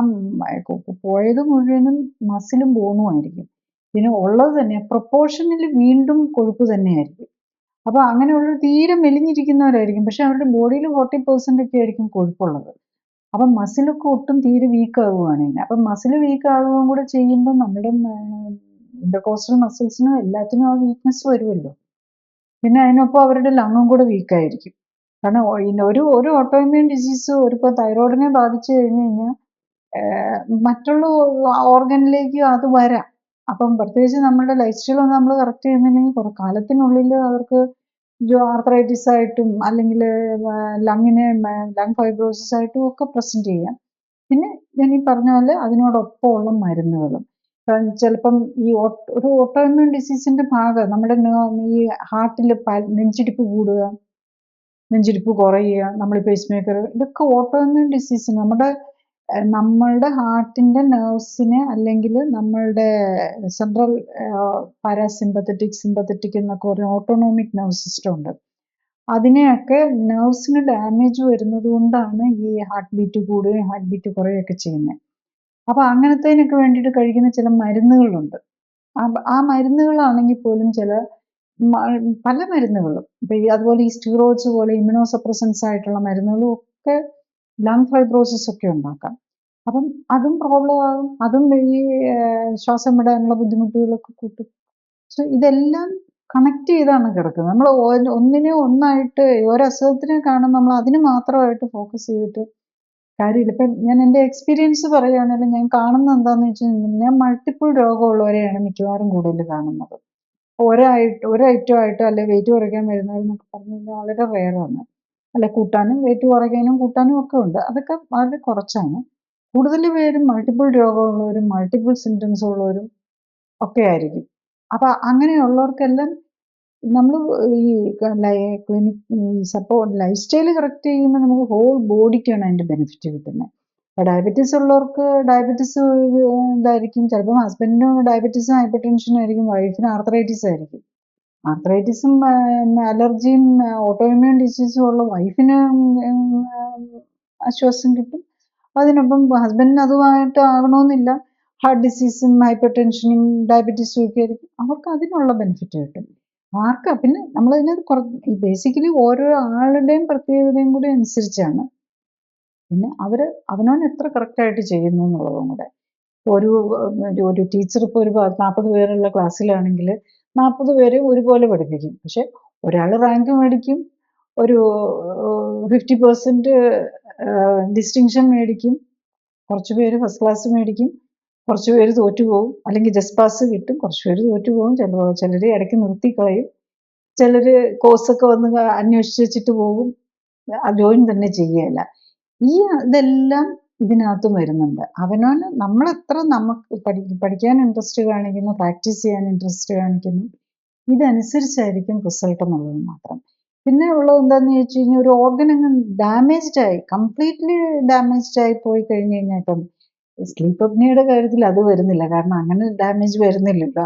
പോയത് മുഴുവനും മസിലും ബോണുമായിരിക്കും. പിന്നെ ഉള്ളത് തന്നെ പ്രൊപ്പോർഷനിൽ വീണ്ടും കൊഴുപ്പ് തന്നെയായിരിക്കും. അപ്പോൾ അങ്ങനെയുള്ള തീരെ മെലിഞ്ഞിരിക്കുന്നവരായിരിക്കും, പക്ഷെ അവരുടെ ബോഡിയിൽ 40% ഒക്കെ ആയിരിക്കും കൊഴുപ്പുള്ളത്. അപ്പം മസിലൊക്കെ ഒട്ടും തീരെ വീക്ക് ആകുവാണെങ്കിൽ, അപ്പം മസിൽ വീക്ക് ആകുകയും കൂടെ ചെയ്യുമ്പോൾ നമ്മുടെ ഇന്റർകോസ്റ്റൽ മസിൽസിനും എല്ലാത്തിനും ആ വീക്ക്നെസ് വരുമല്ലോ. പിന്നെ അതിനൊപ്പം അവരുടെ ലങ്ങും കൂടെ വീക്കായിരിക്കും. കാരണം ഒരു ഓട്ടോ ഇമ്മ്യൂൺ ഡിസീസ് ഇപ്പോൾ തൈറോയിഡിനെ ബാധിച്ചു കഴിഞ്ഞ് കഴിഞ്ഞാൽ മറ്റുള്ള ഓർഗനിലേക്ക് അത് വരാം. അപ്പം പ്രത്യേകിച്ച് നമ്മുടെ ലൈഫ് സ്റ്റൈലൊന്നും നമ്മൾ കറക്റ്റ് ചെയ്യുന്നില്ലെങ്കിൽ കുറേ കാലത്തിനുള്ളിൽ അവർക്ക് ആർത്രൈറ്റിസ് ആയിട്ടും അല്ലെങ്കിൽ ലങ് ഫൈബ്രോസിസ് ആയിട്ടും ഒക്കെ പ്രസൻറ്റ് ചെയ്യാം. പിന്നെ ഞാൻ ഈ പറഞ്ഞ പോലെ അതിനോടൊപ്പമുള്ള മരുന്നുകളും ചിലപ്പം ഈ ഒരു ഓട്ടോ ഇമ്മ്യൂൺ ഡിസീസിൻ്റെ ഭാഗം നമ്മുടെ ഈ ഹാർട്ടിൽ നെഞ്ചിടിപ്പ് കൂടുക, നെഞ്ചിടിപ്പ് കുറയുക, നമ്മൾ പേസ് മേക്കർ, ഇതൊക്കെ ഓട്ടോ ഇമ്മ്യൂൺ ഡിസീസ്. നമ്മളുടെ ഹാർട്ടിൻ്റെ നെർവ്സിനെ, അല്ലെങ്കിൽ നമ്മളുടെ സെൻട്രൽ പാരാസിമ്പത്തറ്റിക്, സിമ്പത്തറ്റിക് എന്നൊക്കെ ഒരു ഓട്ടോണോമിക് നെർവ് സിസ്റ്റം ഉണ്ട്. അതിനെയൊക്കെ നെർവ്സിന് ഡാമേജ് വരുന്നത് കൊണ്ടാണ് ഈ ഹാർട്ട് ബീറ്റ് കൂടുകയും ഹാർട്ട് ബീറ്റ് കുറയുകയൊക്കെ ചെയ്യുന്നത്. അപ്പോൾ അങ്ങനത്തേനൊക്കെ വേണ്ടിയിട്ട് കഴിക്കുന്ന ചില മരുന്നുകളുണ്ട്. ആ മരുന്നുകളാണെങ്കിൽ പോലും പല മരുന്നുകളും അതുപോലെ ഈ സ്റ്റിറോയിഡ്സ് പോലെ ഇമ്മ്യൂണോ സപ്രസൻസ് ആയിട്ടുള്ള മരുന്നുകളും ഒക്കെ ലങ് ഫൈബ്രോസിസ് ഒക്കെ ഉണ്ടാക്കാം. അപ്പം അതും പ്രോബ്ലം ആകും. അതും ഈ ശ്വാസം വിടാനുള്ള ബുദ്ധിമുട്ടുകളൊക്കെ കൂട്ടും. സോ ഇതെല്ലാം കണക്ട് ചെയ്താണ് കിടക്കുന്നത്. നമ്മൾ ഒന്നിനെ ഒന്നായിട്ട് ഒരസുഖത്തിനെ കാണുമ്പോൾ നമ്മൾ അതിന് മാത്രമായിട്ട് ഫോക്കസ് ചെയ്തിട്ട് കാര്യമില്ല. ഇപ്പം ഞാൻ എൻ്റെ എക്സ്പീരിയൻസ് പറയുകയാണെങ്കിൽ ഞാൻ കാണുന്നത് എന്താണെന്ന് വെച്ച് കഴിഞ്ഞാൽ ഞാൻ മൾട്ടിപ്പിൾ രോഗമുള്ളവരെയാണ് മിക്കവാറും കൂടുതൽ കാണുന്നത്. ഒരൈറ്റമായിട്ടോ അല്ലെ വെയിറ്റ് കുറയ്ക്കാൻ വരുന്നവരെന്നൊക്കെ പറഞ്ഞു കഴിഞ്ഞാൽ വളരെ റെയറാണ്. അല്ലെ കൂട്ടാനും വെയിറ്റ് കുറയ്ക്കാനും കൂട്ടാനും ഒക്കെ ഉണ്ട്. അതൊക്കെ വളരെ കുറച്ചാണ്. കൂടുതൽ പേരും മൾട്ടിപ്പിൾ രോഗമുള്ളവരും മൾട്ടിപ്പിൾ സിംറ്റംസ് ഉള്ളവരും ഒക്കെ ആയിരിക്കും. അപ്പം അങ്ങനെയുള്ളവർക്കെല്ലാം നമ്മൾ ഈ ലൈഫ് സ്റ്റൈൽ കറക്റ്റ് ചെയ്യുമ്പോൾ നമുക്ക് ഹോൾ ബോഡിക്കാണ് അതിൻ്റെ ബെനിഫിറ്റ് കിട്ടുന്നത്. അപ്പോൾ ഡയബറ്റീസ് ഉള്ളവർക്ക് ഡയബറ്റീസ് ഇതായിരിക്കും. ചിലപ്പോൾ ഹസ്ബൻഡിന് ഡയബറ്റീസും ഹൈപ്പർ ടെൻഷനും ആയിരിക്കും, വൈഫിന് ആർത്രൈറ്റിസ് ആയിരിക്കും. ആർത്രൈറ്റിസും അലർജിയും ഓട്ടോഇമ്മ്യൂൺ ഡിസീസും ഉള്ള വൈഫിന് ആശ്വാസം കിട്ടും. അതിനൊപ്പം ഹസ്ബൻഡിന് അതുമായിട്ട് ആകണമെന്നില്ല. ഹാർട്ട് ഡിസീസും ഹൈപ്പർ ടെൻഷനും ഡയബറ്റീസും ഒക്കെ ആയിരിക്കും, അവർക്ക് അതിനുള്ള ബെനിഫിറ്റ് കിട്ടും. പിന്നെ നമ്മളതിനകത്ത് ബേസിക്കലി ഓരോ ആളുടെയും പ്രത്യേകതയും കൂടി അനുസരിച്ചാണ്. പിന്നെ അവനവൻ എത്ര കറക്റ്റായിട്ട് ചെയ്യുന്നു എന്നുള്ളതും കൂടെ. ഒരു ടീച്ചർ ഇപ്പോൾ ഒരു 40 പേരുള്ള ക്ലാസ്സിലാണെങ്കിൽ 40 പേരെ ഒരുപോലെ പഠിപ്പിക്കും. പക്ഷെ ഒരാൾ റാങ്ക് മേടിക്കും, ഒരു 50% ഡിസ്റ്റിങ്ഷൻ മേടിക്കും, കുറച്ച് പേര് ഫസ്റ്റ് ക്ലാസ് മേടിക്കും, കുറച്ച് പേര് തോറ്റുപോകും, അല്ലെങ്കിൽ ജസ്റ്റ് പാസ് കിട്ടും, കുറച്ച് പേര് തോറ്റുപോകും, ചിലർ ഇടയ്ക്ക് നിർത്തിക്കളയും, ചിലർ കോഴ്സൊക്കെ വന്ന് അന്വേഷിച്ച് വെച്ചിട്ട് പോകും, ജോയിൻ തന്നെ ചെയ്യുകയില്ല. ഇതെല്ലാം ഇതിനകത്തും വരുന്നുണ്ട്. അവനവന് നമ്മളെത്ര നമുക്ക് പഠിക്കാൻ ഇൻട്രസ്റ്റ് കാണിക്കുന്നു, പ്രാക്ടീസ് ചെയ്യാൻ ഇൻട്രസ്റ്റ് കാണിക്കുന്നു, ഇതനുസരിച്ചായിരിക്കും റിസൾട്ട് എന്നുള്ളത് മാത്രം. പിന്നെ ഉള്ളത് എന്താണെന്ന് ചോദിച്ചു കഴിഞ്ഞാൽ ഒരു ഓർഗൻ അങ്ങ് കംപ്ലീറ്റ്ലി ഡാമേജ്ഡ് ആയി പോയി കഴിഞ്ഞ് കഴിഞ്ഞാൽ ഇപ്പം സ്ലീപ്പ് അപ്നിയയുടെ കാര്യത്തിൽ അത് വരുന്നില്ല. കാരണം അങ്ങനെ ഡാമേജ് വരുന്നില്ലല്ലോ.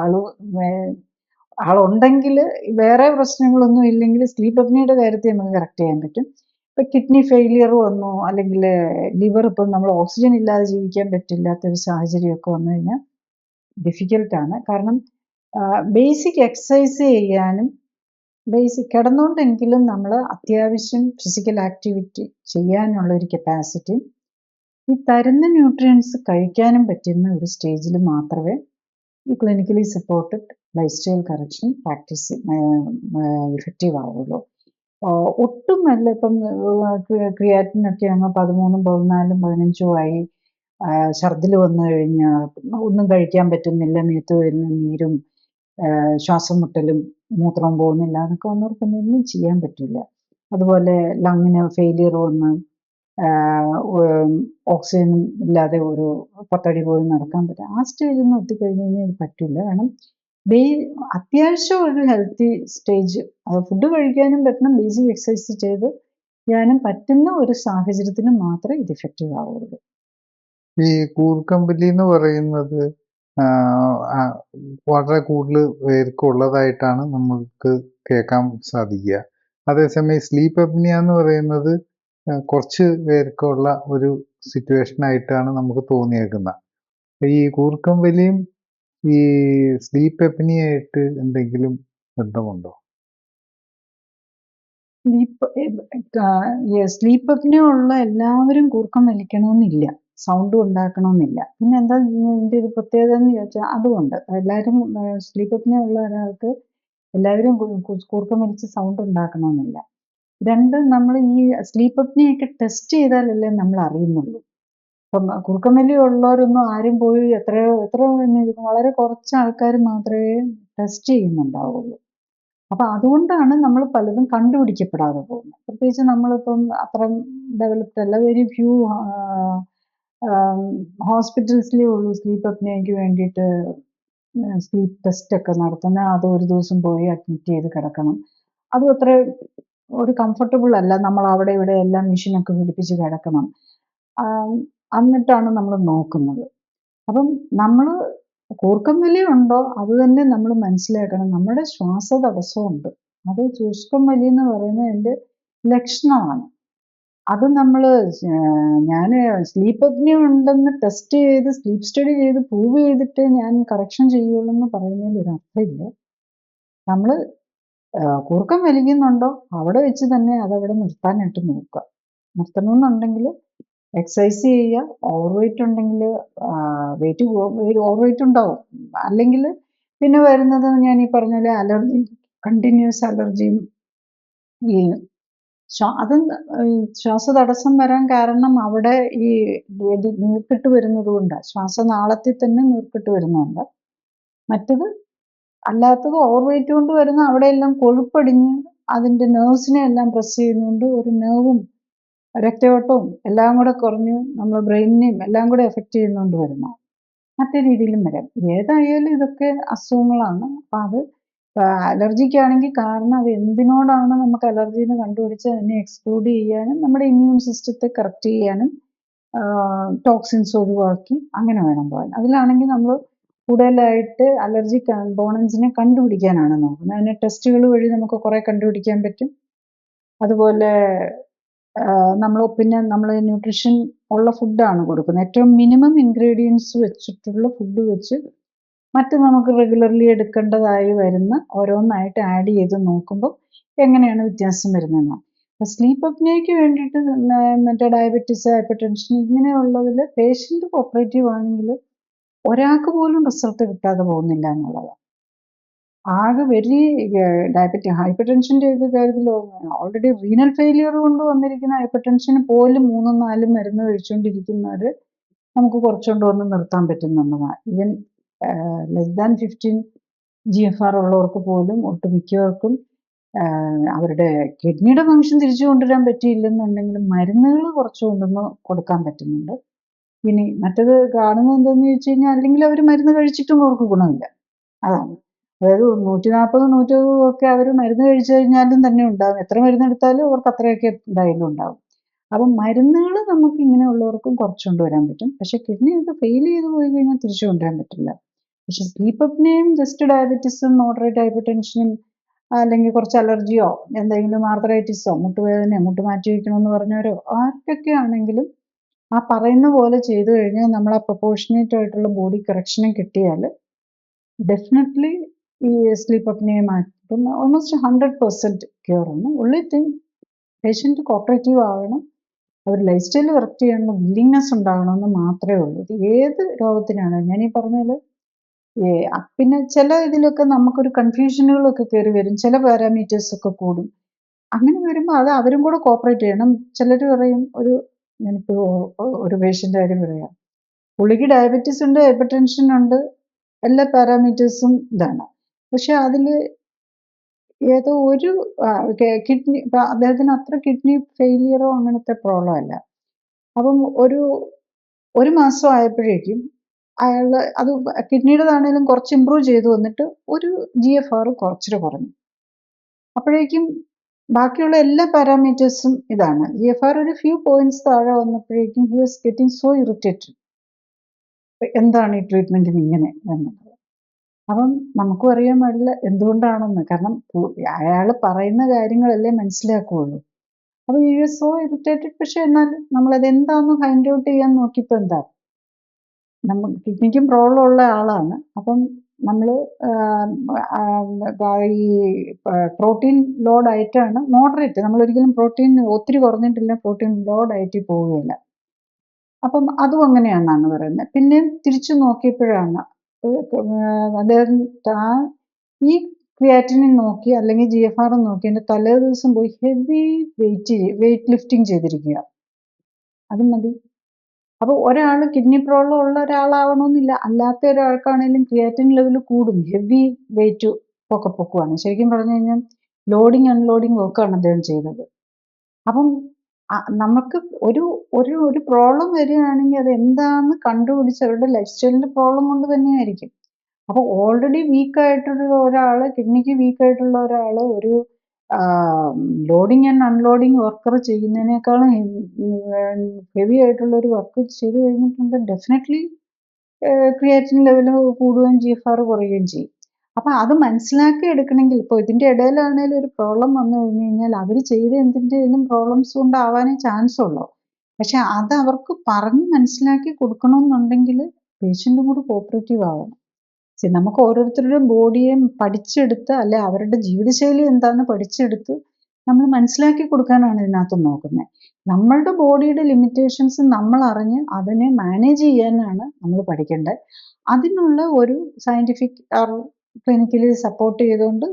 ആളുണ്ടെങ്കിൽ വേറെ പ്രശ്നങ്ങളൊന്നും ഇല്ലെങ്കിൽ സ്ലീപ്പ് അപ്നിയയുടെ കാര്യത്തിൽ നമുക്ക് കറക്റ്റ് ചെയ്യാൻ പറ്റും. ഇപ്പം കിഡ്നി ഫെയിലിയർ വന്നു, അല്ലെങ്കിൽ ലിവർ ഇപ്പം നമ്മൾ ഓക്സിജൻ ഇല്ലാതെ ജീവിക്കാൻ പറ്റില്ലാത്തൊരു സാഹചര്യമൊക്കെ വന്നു കഴിഞ്ഞാൽ ഡിഫിക്കൽട്ടാണ്. കാരണം ബേസിക് എക്സസൈസ് ചെയ്യാനും കിടന്നുകൊണ്ടെങ്കിലും നമ്മൾ അത്യാവശ്യം ഫിസിക്കൽ ആക്ടിവിറ്റി ചെയ്യാനുള്ള ഒരു കപ്പാസിറ്റി ഈ തരുന്ന ന്യൂട്രിയൻസ് കഴിക്കാനും പറ്റുന്ന ഒരു സ്റ്റേജിൽ മാത്രമേ ഈ clinically supported life style correction practice effective ആവുള്ളൂ. ഒട്ടും നല്ല ഇപ്പം ക്രിയാറ്റിനൊക്കെ അങ്ങ് 13, 14, 15 ആയി, ഛർദിൽ വന്നു കഴിഞ്ഞാൽ ഒന്നും കഴിക്കാൻ പറ്റുന്നില്ല, മേത്ത് വരുന്ന നീരും ശ്വാസം മുട്ടലും മൂത്രം പോകുന്നില്ല എന്നൊക്കെ വന്നവർക്കൊന്നും ചെയ്യാൻ പറ്റില്ല. അതുപോലെ ലങ്ങിന് ഫെയിലിയർ വന്ന് ഓക്സിജൻ ഇല്ലാതെ ഒരു 10 അടി പോലും നടക്കാൻ പറ്റില്ല. ആ സ്റ്റേജൊന്നും എത്തിക്കഴിഞ്ഞ് കഴിഞ്ഞാൽ ഇത് പറ്റില്ല. കാരണം അത്യാവശ്യം ഒരു ഹെൽത്തി സ്റ്റേജ്, ഫുഡ് കഴിക്കാനും പറ്റണം, ബേസിക് എക്സസൈസ് ചെയ്ത് ചെയ്യാനും പറ്റുന്ന ഒരു സാഹചര്യത്തിന് മാത്രമേ ഇത് ഇഫക്റ്റീവ് ആവുള്ളൂ. ഈ കൂർക്കമ്പലി എന്ന് പറയുന്നത് വളരെ കൂടുതൽ പേർക്കുള്ളതായിട്ടാണ് നമുക്ക് കേൾക്കാൻ സാധിക്കുക. അതേസമയം സ്ലീപ്പ് അപ്നിയ എന്ന് പറയുന്നത് കുറച്ച് പേർക്കുള്ള ഒരു സിറ്റുവേഷൻ ആയിട്ടാണ് നമുക്ക് തോന്നിയേക്കുന്നത്. ഈ കൂർക്കമ്പലിയും ഈ സ്ലീപ്പ് അപ്നിയായിട്ട് എന്തെങ്കിലും ബന്ധമുണ്ടോ? സ്ലീപ്പ് അപ്നിയ ഉള്ള എല്ലാവരും കൂർക്കം വലിക്കണമെന്നില്ല, സൗണ്ട് ഉണ്ടാക്കണമെന്നില്ല. പിന്നെ എന്താ ഇതിൻ്റെ ഒരു പ്രത്യേകത എന്ന് ചോദിച്ചാൽ അതുകൊണ്ട് എല്ലാവരും സ്ലീപ്പ് അപ്നിയ ഉള്ള ഒരാൾക്ക് എല്ലാവരും കൂർക്കം വലിച്ച് സൗണ്ട് ഉണ്ടാക്കണമെന്നില്ല. രണ്ട്, നമ്മൾ ഈ സ്ലീപ്പ് അപ്നിയൊക്കെ ടെസ്റ്റ് ചെയ്താലല്ലേ നമ്മൾ അറിയുന്നുള്ളൂ. ഇപ്പം കൂർക്കം വലി ഉള്ളവരൊന്നും ആരും പോയി എത്ര വളരെ കുറച്ച് ആൾക്കാർ മാത്രമേ ടെസ്റ്റ് ചെയ്യുന്നുണ്ടാവുള്ളൂ. അപ്പം അതുകൊണ്ടാണ് നമ്മൾ പലതും കണ്ടുപിടിക്കപ്പെടാതെ പോകുന്നത്. പ്രത്യേകിച്ച് നമ്മളിപ്പം അത്രയും ഡെവലപ്ഡ് അല്ല, വെരി ഫ്യൂ ഹോസ്പിറ്റൽസിലേ ഉള്ളൂ സ്ലീപ്പ് അപ്നിയയ്ക്ക് വേണ്ടിയിട്ട് സ്ലീപ്പ് ടെസ്റ്റ് ഒക്കെ നടത്തുന്നത്. അത് ഒരു ദിവസം പോയി അഡ്മിറ്റ് ചെയ്ത് കിടക്കണം. അതും അത്ര ഒരു കംഫർട്ടബിൾ അല്ല. നമ്മൾ അവിടെ ഇവിടെ എല്ലാം മെഷീനൊക്കെ പിടിപ്പിച്ച് കിടക്കണം. എന്നിട്ടാണ് നമ്മൾ നോക്കുന്നത്. അപ്പം നമ്മൾ കൂർക്കം വലി ഉണ്ടോ അത് തന്നെ നമ്മൾ മനസ്സിലാക്കണം. നമ്മുടെ ശ്വാസതടസ്സമുണ്ട്, അത് ശുഷ്കം വലി എന്ന് പറയുന്നതിൻ്റെ ലക്ഷണമാണ്. അത് നമ്മൾ ഞാൻ സ്ലീപ്പ് അപ്നിയ ഉണ്ടെന്ന് ടെസ്റ്റ് ചെയ്ത് സ്ലീപ്പ് സ്റ്റഡി ചെയ്ത് പ്രൂവ് ചെയ്തിട്ട് ഞാൻ കറക്ഷൻ ചെയ്യുള്ളൂ എന്ന് പറയുന്നതിൽ ഒരു അർത്ഥമില്ല. നമ്മൾ കൂർക്കം വലിക്കുന്നുണ്ടോ അവിടെ വെച്ച് തന്നെ അതവിടെ നിർത്താനായിട്ട് നോക്കുക. നിർത്തണമെന്നുണ്ടെങ്കിൽ എക്സസൈസ് ചെയ്യുക. ഓവർ വെയിറ്റ് ഉണ്ടെങ്കിൽ വെയിറ്റ് ഓവർ വെയിറ്റ് ഉണ്ടാവും. അല്ലെങ്കിൽ പിന്നെ വരുന്നത് ഞാൻ ഈ പറഞ്ഞ പോലെ അലർജി, കണ്ടിന്യൂസ് അലർജിയും ഈ അത് ശ്വാസതടസ്സം വരാൻ കാരണം അവിടെ ഈ നീർക്കെട്ട് വരുന്നത് കൊണ്ടാണ്. ശ്വാസനാളത്തിൽ തന്നെ നീർക്കെട്ട് വരുന്നുണ്ട്. മറ്റത് അല്ലാത്തത് ഓവർ വെയിറ്റ് കൊണ്ട് വരുന്ന അവിടെയെല്ലാം കൊഴുപ്പടിഞ്ഞ് അതിൻ്റെ നെർവ്സിനെ എല്ലാം പ്രസ് ചെയ്യുന്നതുകൊണ്ട് ഒരു നെർവും രക്തയോട്ടവും എല്ലാം കൂടെ കുറഞ്ഞ് നമ്മുടെ ബ്രെയിനിനെയും എല്ലാം കൂടെ എഫക്റ്റ് ചെയ്യുന്നതുകൊണ്ട് വരുന്ന മറ്റേ രീതിയിലും വരാം. ഏതായാലും ഇതൊക്കെ അസുഖങ്ങളാണ്. അപ്പം അത് അലർജിക്കാണെങ്കിൽ കാരണം അത് എന്തിനോടാണ് നമുക്ക് അലർജി എന്ന് കണ്ടുപിടിച്ച് അതിനെ എക്സ്ക്ലൂഡ് ചെയ്യാനും നമ്മുടെ ഇമ്മ്യൂൺ സിസ്റ്റത്തെ കറക്റ്റ് ചെയ്യാനും ടോക്സിൻസ് ഒഴിവാക്കി അങ്ങനെ വേണം പോകാൻ. അതിലാണെങ്കിൽ നമ്മൾ കൂടുതലായിട്ട് അലർജി കമ്പോണൻസിനെ കണ്ടുപിടിക്കാനാണ് നോക്കുന്നത്. അതിന് ടെസ്റ്റുകൾ വഴി നമുക്ക് കുറേ കണ്ടുപിടിക്കാൻ പറ്റും. അതുപോലെ നമ്മൾ ന്യൂട്രീഷൻ ഉള്ള ഫുഡാണ് കൊടുക്കുന്നത്. ഏറ്റവും മിനിമം ഇൻഗ്രീഡിയൻസ് വെച്ചിട്ടുള്ള ഫുഡ് വെച്ച് മറ്റ് നമുക്ക് റെഗുലർലി എടുക്കേണ്ടതായി വരുന്ന ഓരോന്നായിട്ട് ആഡ് ചെയ്ത് നോക്കുമ്പോൾ എങ്ങനെയാണ് വ്യത്യാസം വരുന്നതെന്ന്. അപ്പോൾ സ്ലീപ്പ് അപ്നിയയ്ക്ക് വേണ്ടിയിട്ട് മറ്റേ ഡയബറ്റീസ്, ഹൈപ്പർ ടെൻഷൻ ഇങ്ങനെയുള്ളതിൽ പേഷ്യൻ്റ് കോപ്പറേറ്റീവ് ആണെങ്കിൽ ഒരാൾക്ക് പോലും റിസൾട്ട് കിട്ടാതെ പോകുന്നില്ല എന്നുള്ളതാണ്. ആകെ ഡയബറ്റിക് ഹൈപ്പർ ടെൻഷൻ്റെ ഒക്കെ കാര്യത്തിൽ ഓൾറെഡി റീനൽ ഫെയിലിയർ കൊണ്ട് വന്നിരിക്കുന്ന ഹൈപ്പർ ടെൻഷന് പോലും 3-4 മരുന്ന് കഴിച്ചുകൊണ്ടിരിക്കുന്നവർ നമുക്ക് കുറച്ചുകൊണ്ട് വന്ന് നിർത്താൻ പറ്റുന്നുള്ളതാണ്. ഈവൻ ലെസ് ദാൻ 15 GFR ഉള്ളവർക്ക് പോലും ഒട്ടുമിക്കവർക്കും അവരുടെ കിഡ്നിയുടെ ഫംഗ്ഷൻ തിരിച്ചു കൊണ്ടുവരാൻ പറ്റിയില്ലെന്നുണ്ടെങ്കിൽ മരുന്നുകൾ കുറച്ച് കൊണ്ടുവന്ന് കൊടുക്കാൻ പറ്റുന്നുണ്ട്. ഇനി മറ്റത് കാണുന്നത് എന്താണെന്ന് ചോദിച്ചു കഴിഞ്ഞാൽ അല്ലെങ്കിൽ അവർ മരുന്ന് കഴിച്ചിട്ടും അവർക്ക് ഗുണമില്ല. അതാണ്. അതായത് 140, 120 ഒക്കെ അവർ മരുന്ന് കഴിച്ചു കഴിഞ്ഞാലും തന്നെ ഉണ്ടാകും. എത്ര മരുന്നെടുത്താലും അവർക്ക് അത്രയൊക്കെ എന്തായാലും ഉണ്ടാകും. അപ്പം മരുന്നുകൾ നമുക്ക് ഇങ്ങനെയുള്ളവർക്കും കുറച്ച് കൊണ്ടുവരാൻ പറ്റും. പക്ഷെ കിഡ്നിയൊക്കെ ഫെയിൽ ചെയ്ത് പോയി കഴിഞ്ഞാൽ തിരിച്ചു കൊണ്ടുവരാൻ പറ്റില്ല. പക്ഷെ സ്ലീപ്പ് അപ്നിയയും ജസ്റ്റ് ഡയബറ്റീസും മോഡറേറ്റ് ഹൈപ്പർ ടെൻഷനും അല്ലെങ്കിൽ കുറച്ച് അലർജിയോ എന്തെങ്കിലും ആർത്രൈറ്റിസോ മുട്ടുവേദനയോ മുട്ട് മാറ്റി വയ്ക്കണമെന്ന് പറഞ്ഞവരോ ആർക്കൊക്കെ ആണെങ്കിലും ആ പറയുന്ന പോലെ ചെയ്തു കഴിഞ്ഞാൽ നമ്മൾ ആ പ്രൊപ്പോർഷനേറ്റ് ആയിട്ടുള്ള ബോഡി കറക്ഷനും കിട്ടിയാൽ ഡെഫിനറ്റ്ലി ഈ സ്ലീപ്പ് അപ്നിയ മാറ്റും. ഓൾമോസ്റ്റ് 100% ക്യൂറാണ്. ഉള്ളി തിങ് പേഷ്യൻ്റ് കോപ്പറേറ്റീവ് ആവണം. അവർ ലൈഫ് സ്റ്റൈൽ കറക്റ്റ് ചെയ്യാനുള്ള വില്ലിങ്നെസ് ഉണ്ടാകണമെന്ന് മാത്രമേ ഉള്ളൂ. ഇത് ഏത് രോഗത്തിനാണ് ഞാനീ പറഞ്ഞാൽ. പിന്നെ ചില ഇതിലൊക്കെ നമുക്കൊരു കൺഫ്യൂഷനുകളൊക്കെ കയറി വരും. ചില പാരാമീറ്റേഴ്സ് ഒക്കെ കൂടും. അങ്ങനെ വരുമ്പോൾ അത് അവരും കൂടെ കോപ്പറേറ്റ് ചെയ്യണം. ചിലർ പറയും ഞാനിപ്പോൾ ഒരു പേഷ്യൻ്റെ കാര്യം പറയാം. പുള്ളിക്ക് ഡയബറ്റീസ് ഉണ്ട്, ഹൈപ്പർ ടെൻഷൻ ഉണ്ട്, എല്ലാ പാരാമീറ്റേഴ്സും ഇതാണ്. പക്ഷെ അതിൽ ഏതോ ഒരു കിഡ്നി അദ്ദേഹത്തിന് അത്ര കിഡ്നി ഫെയിലിയറോ അങ്ങനത്തെ പ്രോബ്ലം അല്ല. അപ്പം ഒരു മാസം ആയപ്പോഴേക്കും അയാൾ അത് കിഡ്നിയുടേതാണേലും കുറച്ച് ഇമ്പ്രൂവ് ചെയ്തു വന്നിട്ട് ഒരു GFR കുറച്ചിട്ട് കുറഞ്ഞു. അപ്പോഴേക്കും ബാക്കിയുള്ള എല്ലാ പാരാമീറ്റേഴ്സും ഇതാണ്. GFR ഒരു ഫ്യൂ പോയിന്റ്സ് താഴെ വന്നപ്പോഴേക്കും he was getting so irritated. എന്താണ് ഈ ട്രീറ്റ്മെൻറ്റിന് ഇങ്ങനെ എന്നുള്ളത്. അപ്പം നമുക്കും അറിയാൻ പാടില്ല എന്തുകൊണ്ടാണെന്ന്. കാരണം അയാൾ പറയുന്ന കാര്യങ്ങളല്ലേ മനസ്സിലാക്കുകയുള്ളൂ. അപ്പോൾ ഹി വാസ് സോ ഇറിറ്റേറ്റഡ്. പക്ഷെ എന്നാൽ നമ്മളത് എന്താണെന്ന് ഫൈൻഡ് ഔട്ട് ചെയ്യാൻ നോക്കിയപ്പോൾ എന്താ, നമുക്ക് കിഡ്നിക്കും പ്രോബ്ലം ഉള്ള ആളാണ്. അപ്പം നമ്മൾ ഈ പ്രോട്ടീൻ ലോ ഡയറ്റാണ് മോഡറേറ്റ്. നമ്മളൊരിക്കലും പ്രോട്ടീൻ ഒത്തിരി കുറഞ്ഞിട്ടില്ല, പ്രോട്ടീൻ ലോ ഡയറ്റിൽ പോവുകയില്ല. അപ്പം അതും അങ്ങനെയാണെന്നാണ് പറയുന്നത്. പിന്നെ തിരിച്ചു നോക്കിയപ്പോഴാണ് അദ്ദേഹം ഈ ക്രിയാറ്റിനിൻ നോക്കി അല്ലെങ്കിൽ GFR നോക്കി എൻ്റെ തലേ ദിവസം പോയി ഹെവി വെയിറ്റ് ലിഫ്റ്റിംഗ് ചെയ്തിരിക്കുക. അത് മതി. അപ്പോൾ ഒരാൾ കിഡ്നി പ്രോബ്ലം ഉള്ള ഒരാളാവണമെന്നില്ല. അല്ലാത്ത ഒരാൾക്കാണെങ്കിലും ക്രിയാറ്റിൻ ലെവൽ കൂടും. ഹെവി വെയിറ്റ് പൊക്കുവാണ്. ശരിക്കും പറഞ്ഞു കഴിഞ്ഞാൽ ലോഡിങ് അൺലോഡിങ് വർക്കാണ് അദ്ദേഹം ചെയ്തത്. അപ്പം നമുക്ക് ഒരു പ്രോബ്ലം വരികയാണെങ്കിൽ അത് എന്താണെന്ന് കണ്ടുപിടിച്ച് അവരുടെ ലൈഫ് സ്റ്റൈലിൻ്റെ പ്രോബ്ലം കൊണ്ട് തന്നെയായിരിക്കും. അപ്പോൾ ഓൾറെഡി വീക്കായിട്ടുള്ള ഒരാൾ, കിഡ്നിക്ക് വീക്കായിട്ടുള്ള ഒരാൾ ഒരു ലോഡിങ് ആൻഡ് അൺലോഡിങ് വർക്കർ ചെയ്യുന്നതിനേക്കാളും ഹെവി ആയിട്ടുള്ള ഒരു വർക്ക് ചെയ്ത് കഴിഞ്ഞിട്ടുണ്ട് ഡെഫിനറ്റ്ലി ക്രിയാറ്റിൻ ലെവൽ കൂടുകയും GFR കുറയുകയും ചെയ്യും. അപ്പൊ അത് മനസ്സിലാക്കി എടുക്കണമെങ്കിൽ ഇപ്പോൾ ഇതിന്റെ ഇടയിലാണെങ്കിലും ഒരു പ്രോബ്ലം വന്നു കഴിഞ്ഞു കഴിഞ്ഞാൽ അവർ ചെയ്ത എന്തിൻ്റെയും പ്രോബ്ലംസ് കൊണ്ടാവാനേ ചാൻസ് ഉള്ളൂ. പക്ഷെ അത് അവർക്ക് പറഞ്ഞ് മനസ്സിലാക്കി കൊടുക്കണമെന്നുണ്ടെങ്കിൽ പേഷ്യൻറ്റും കൂടി കോപ്പറേറ്റീവ് ആവണം. നമുക്ക് ഓരോരുത്തരുടെയും ബോഡിയെ പഠിച്ചെടുത്ത് അല്ലെ അവരുടെ ജീവിതശൈലി എന്താണെന്ന് പഠിച്ചെടുത്ത് നമ്മൾ മനസ്സിലാക്കി കൊടുക്കാനാണ് ഇതിനകത്ത് നോക്കുന്നത്. നമ്മളുടെ ബോഡിയുടെ ലിമിറ്റേഷൻസ് നമ്മൾ അറിഞ്ഞ് അതിനെ മാനേജ് ചെയ്യാനാണ് നമ്മൾ പഠിക്കേണ്ടത്. അതിനുള്ള ഒരു സയൻറ്റിഫിക് ക്ലിനിക്കലി സപ്പോർട്ട് ചെയ്തുകൊണ്ട്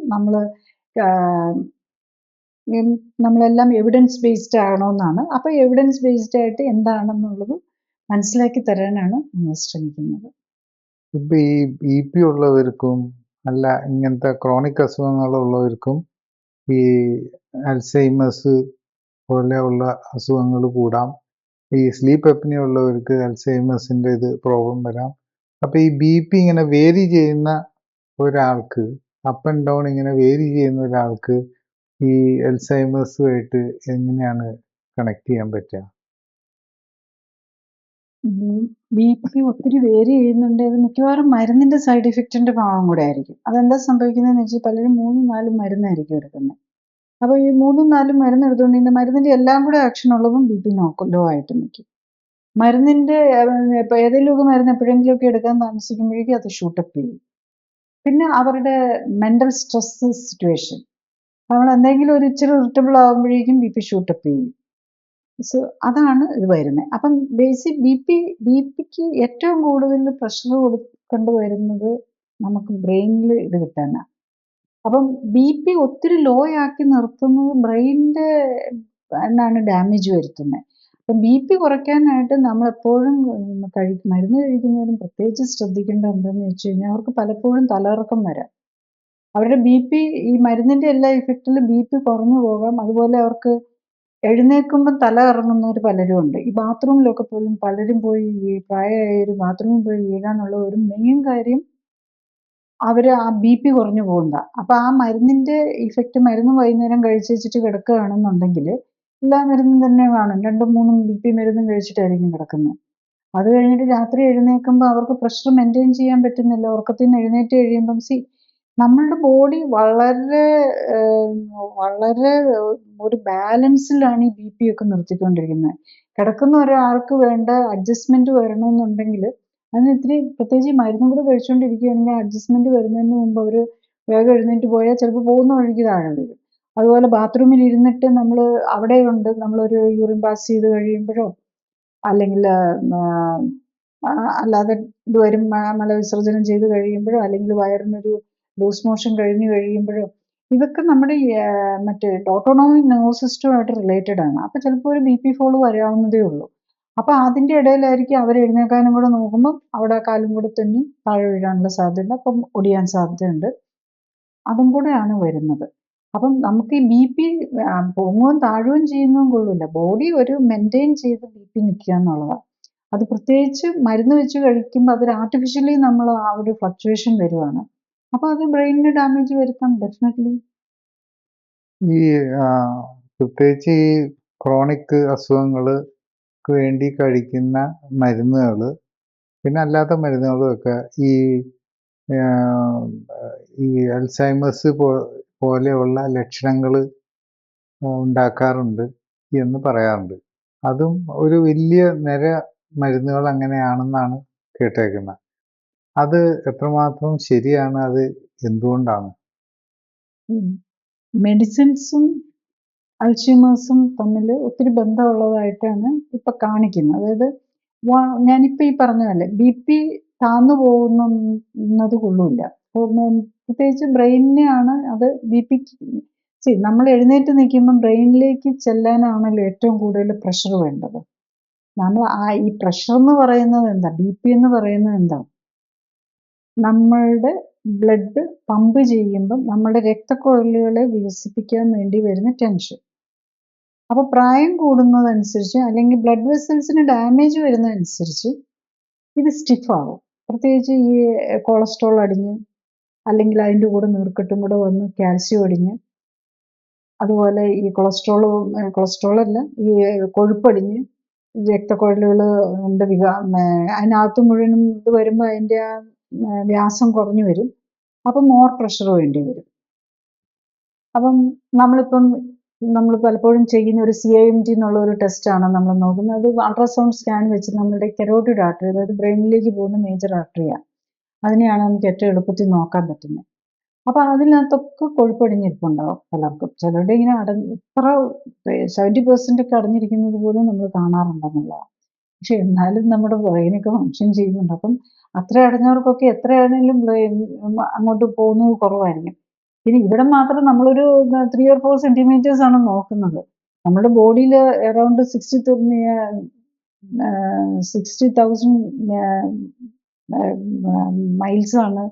നമ്മളെല്ലാം എവിഡൻസ് ബേസ്ഡ് ആകണമെന്നാണ്. അപ്പോൾ എവിഡൻസ് ബേസ്ഡ് ആയിട്ട് എന്താണെന്നുള്ളത് മനസ്സിലാക്കി തരാനാണ് നമ്മൾ ശ്രമിക്കുന്നത്. ഇപ്പൊ ഈ BP ഉള്ളവർക്കും അല്ല ഇങ്ങനത്തെ ക്രോണിക് അസുഖങ്ങളുള്ളവർക്കും ഈ അൽസൈമേഴ്സ് പോലെയുള്ള അസുഖങ്ങൾ കൂടാം. ഈ സ്ലീപ്പ് അപ്നിയ ഉള്ളവർക്ക് അൽസൈമേഴ്സിൻ്റെ ഇത് പ്രോബ്ലം വരാം. അപ്പോൾ ഈ BP ഇങ്ങനെ വേരി ചെയ്യുന്ന ഒരാൾക്ക്, അപ്പ് ആൻഡ് ഡൗൺ ഇങ്ങനെ വേരി ചെയ്യുന്ന ഒരാൾക്ക് ഈ അൽസൈമേഴ്സുമായിട്ട് എങ്ങനെയാണ് കണക്ട് ചെയ്യാൻ പറ്റുക? BP ഒത്തിരി വേരി ചെയ്യുന്നുണ്ട്. അത് മിക്കവാറും മരുന്നിന്റെ സൈഡ് ഇഫക്റ്റിന്റെ ഭാഗം കൂടെ ആയിരിക്കും. അതെന്താ സംഭവിക്കുന്നതെന്ന് വെച്ചാൽ പലരും 3-4 മരുന്നായിരിക്കും എടുക്കുന്നത്. അപ്പോൾ ഈ 3-4 മരുന്ന് എടുത്തുകൊണ്ട് മരുന്നിന്റെ എല്ലാം കൂടെ ആക്ഷൻ ഉള്ളതും BP ലോ ആയിട്ട് നിൽക്കും. മരുന്നിന്റെ ഇപ്പൊ ഏതെങ്കിലുമൊക്കെ മരുന്ന് എപ്പോഴെങ്കിലുമൊക്കെ എടുക്കാൻ താമസിക്കുമ്പോഴേക്കും അത് ഷൂട്ടപ്പ് ചെയ്യും. പിന്നെ അവരുടെ മെന്റൽ സ്ട്രെസ് സിറ്റുവേഷൻ, നമ്മൾ എന്തെങ്കിലും ഒരു ഇച്ചിരി ഇറിറ്റബിൾ ആകുമ്പോഴേക്കും BP ഷൂട്ടപ്പ് ചെയ്യും. സോ അതാണ് ഇത് വരുന്നത്. അപ്പം ബേസിക് BPക്ക് ഏറ്റവും കൂടുതൽ പ്രഷർ കൊടുക്കേണ്ടി വരുന്നത് നമുക്ക് ബ്രെയിനിൽ ഇത് കിട്ടാനാണ്. അപ്പം BP ഒത്തിരി ലോ ആക്കി നിർത്തുന്നത് ബ്രെയിനിന്റെ ആണ് ഡാമേജ് വരുത്തുന്നത്. അപ്പം BP കുറയ്ക്കാനായിട്ട് നമ്മളെപ്പോഴും മരുന്ന് കഴിക്കുന്നവരും പ്രത്യേകിച്ച് ശ്രദ്ധിക്കേണ്ട എന്താണെന്ന് വെച്ച് കഴിഞ്ഞാൽ അവർക്ക് പലപ്പോഴും തലകറക്കം വരാം. അവരുടെ BP ഈ മരുന്നിന്റെ എല്ലാ ഇഫക്റ്റിലും BP കുറഞ്ഞു പോകാം. അതുപോലെ അവർക്ക് എഴുന്നേൽക്കുമ്പോൾ തല കറങ്ങുന്നവർ പലരും ഉണ്ട്. ഈ ബാത്റൂമിലൊക്കെ പോലും പലരും പോയി പ്രായമായൊരു ബാത്റൂമിൽ പോയി വീഴാനുള്ള ഒരു മെയിൻ കാര്യം അവർ ആ BP കുറഞ്ഞു പോകുന്നതാ. അപ്പോൾ ആ മരുന്നിന്റെ ഇഫക്റ്റ്, മരുന്ന് വൈകുന്നേരം കഴിച്ച് വെച്ചിട്ട് കിടക്കുകയാണെന്നുണ്ടെങ്കിൽ എല്ലാ മരുന്നും തന്നെ കാണും. 2-3 BP മരുന്നും കഴിച്ചിട്ടായിരിക്കും കിടക്കുന്നത്. അത് കഴിഞ്ഞിട്ട് രാത്രി എഴുന്നേൽക്കുമ്പോൾ അവർക്ക് പ്രഷർ മെയിൻറ്റെയിൻ ചെയ്യാൻ പറ്റുന്നില്ല. ഉറക്കത്തിൽ നിന്ന് എഴുന്നേറ്റ് കഴിയുമ്പം നമ്മളുടെ ബോഡി വളരെ വളരെ ഒരു ബാലൻസിലാണ് ഈ BP ഒക്കെ നിർത്തിക്കൊണ്ടിരിക്കുന്നത്. കിടക്കുന്ന ഒരാൾക്ക് വേണ്ട അഡ്ജസ്റ്റ്മെന്റ് വരണമെന്നുണ്ടെങ്കിൽ അതിന് ഇത്തിരി പ്രത്യേകിച്ച് മരുന്നും കൂടെ കഴിച്ചുകൊണ്ടിരിക്കുകയാണെങ്കിൽ അഡ്ജസ്റ്റ്മെന്റ് വരുന്നതിന് മുമ്പ് അവർ വേഗം എഴുന്നേറ്റ് പോയാൽ ചിലപ്പോൾ പോകുന്ന വഴിക്ക് താഴെ വീഴും. അതുപോലെ ബാത്റൂമിൽ ഇരുന്നിട്ട് നമ്മൾ അവിടെയുണ്ട്, നമ്മളൊരു യൂറിൻ പാസ് ചെയ്ത് കഴിയുമ്പോഴോ അല്ലെങ്കിൽ അല്ലാതെ ഇത് വരും മലവിസർജനം ചെയ്ത് കഴിയുമ്പോഴോ അല്ലെങ്കിൽ വയറിനൊരു ലൂസ് മോഷൻ കഴിഞ്ഞ് കഴിയുമ്പോഴോ ഇതൊക്കെ നമ്മുടെ മറ്റേ ഓട്ടോണോമിക് നെർവസ് സിസ്റ്റവുമായിട്ട് റിലേറ്റഡ് ആണ്. അപ്പോൾ ചിലപ്പോൾ ഒരു BP ഫോൾ വരാവുന്നതേ ഉള്ളൂ. അപ്പോൾ അതിൻ്റെ ഇടയിലായിരിക്കും അവർ എഴുന്നേൽക്കാനും കൂടെ നോക്കുമ്പോൾ അവിടെ കാലും കൂടെ തന്നെ താഴെ വീഴാനുള്ള സാധ്യതയുണ്ട്. അപ്പം ഒടിയാൻ സാധ്യതയുണ്ട്. അതും കൂടെയാണ് വരുന്നത്. അപ്പം നമുക്ക് ഈ BP പൊങ്ങുകയും താഴുകയും ചെയ്യുന്നതും കൊള്ളില്ല. ബോഡി ഒരു മെയിൻറ്റെയിൻ ചെയ്ത് BP നിൽക്കുക എന്നുള്ളതാണ്. അത് പ്രത്യേകിച്ച് മരുന്ന് വെച്ച് കഴിക്കുമ്പോൾ അതൊരു ആർട്ടിഫിഷ്യലി നമ്മൾ ആ ഒരു ഫ്ലക്ച്വേഷൻ വരുവാണ്. അപ്പോൾ അത് ബ്രെയിനിന് ഡാമേജ് വരുത്താം ഡെഫിനറ്റ്ലി. ഈ പ്രത്യേകിച്ച് ഈ ക്രോണിക് അസുഖങ്ങൾക്ക് വേണ്ടി കഴിക്കുന്ന മരുന്നുകൾ പിന്നെ അല്ലാത്ത മരുന്നുകളും ഒക്കെ ഈ അൽസൈമേഴ്സ് പോലെയുള്ള ലക്ഷണങ്ങൾ ഉണ്ടാക്കാറുണ്ട് എന്ന് പറയാറുണ്ട്. അതും ഒരു വലിയ നിര മരുന്നുകൾ അങ്ങനെയാണെന്നാണ് കേട്ടേക്കുന്നത്. അത് എത്രമാത്രം ശരിയാണ്? അത് എന്തുകൊണ്ടാണ്? മെഡിസിൻസും അൽഷിമേഴ്സും തമ്മിൽ ഒത്തിരി ബന്ധമുള്ളതായിട്ടാണ് ഇപ്പം കാണിക്കുന്നത്. അതായത് ഞാനിപ്പോൾ ഈ പറഞ്ഞതല്ലേ BP താന്നു പോകുന്നത് കൊള്ളില്ല. പ്രത്യേകിച്ച് ബ്രെയിനിനെയാണ് അത് BPക്ക് നമ്മൾ എഴുന്നേറ്റ് നിൽക്കുമ്പോൾ ബ്രെയിനിലേക്ക് ചെല്ലാനാണല്ലോ ഏറ്റവും കൂടുതൽ പ്രഷർ വേണ്ടത്. നമ്മൾ ഈ പ്രഷർ എന്ന് പറയുന്നത് എന്താ, BP എന്ന് പറയുന്നത് എന്താ, നമ്മളുടെ ബ്ലഡ് പമ്പ് ചെയ്യുമ്പം നമ്മുടെ രക്തക്കുഴലുകളെ വികസിപ്പിക്കാൻ വേണ്ടി വരുന്ന ടെൻഷൻ. അപ്പോൾ പ്രായം കൂടുന്നതനുസരിച്ച് അല്ലെങ്കിൽ ബ്ലഡ് വെസൽസിന് ഡാമേജ് വരുന്നതനുസരിച്ച് ഇത് സ്റ്റിഫാകും. പ്രത്യേകിച്ച് ഈ കൊളസ്ട്രോൾ അടിഞ്ഞ് അല്ലെങ്കിൽ അതിൻ്റെ കൂടെ നീർക്കെട്ടും കൂടെ വന്ന് കാൽസ്യം അടിഞ്ഞ് അതുപോലെ ഈ കൊളസ്ട്രോളല്ല ഈ കൊഴുപ്പടിഞ്ഞ് രക്തക്കുഴലുകൾ അതിനകത്ത് മുഴുവനും ഇത് വരുമ്പോൾ അതിൻ്റെ ആ വ്യാസം കുറഞ്ഞു വരും. അപ്പം മോർ പ്രഷർ വേണ്ടി വരും. അപ്പം നമ്മൾ പലപ്പോഴും ചെയ്യുന്ന ഒരു CIMT എന്നുള്ള ഒരു ടെസ്റ്റാണ് നമ്മൾ നോക്കുന്നത്. അത് അൾട്രാസൗണ്ട് സ്കാൻ വെച്ച് നമ്മുടെ കരോട്ടിഡ് ആർട്ടറി, അതായത് ബ്രെയിനിലേക്ക് പോകുന്ന മേജർ ആർട്ടറിയാണ്, അതിനെയാണ് നമുക്ക് ഏറ്റവും എളുപ്പത്തിൽ നോക്കാൻ പറ്റുന്നത്. അപ്പം അതിനകത്തൊക്കെ കൊഴുപ്പടിഞ്ഞിരിപ്പുണ്ടാവും പലർക്കും. ചിലരുടെ ഇങ്ങനെ ഇത്ര 70% ഒക്കെ അടഞ്ഞിരിക്കുന്നത് പോലും നമ്മൾ കാണാറുണ്ടെന്നുള്ളതാണ്. പക്ഷെ എന്നാലും നമ്മുടെ ബ്രെയിനൊക്കെ ഫങ്ഷൻ ചെയ്യുന്നുണ്ട്. അപ്പം അത്ര അടഞ്ഞവർക്കൊക്കെ എത്രയാണെങ്കിലും അങ്ങോട്ട് പോകുന്നത് കുറവായിരിക്കും. പിന്നെ ഇവിടെ മാത്രം നമ്മളൊരു 3 or 4 സെന്റിമീറ്റേഴ്സ് ആണ് നോക്കുന്നത്. നമ്മുടെ ബോഡിയിൽ അറൗണ്ട് 60,000 മൈൽസ് ആണ്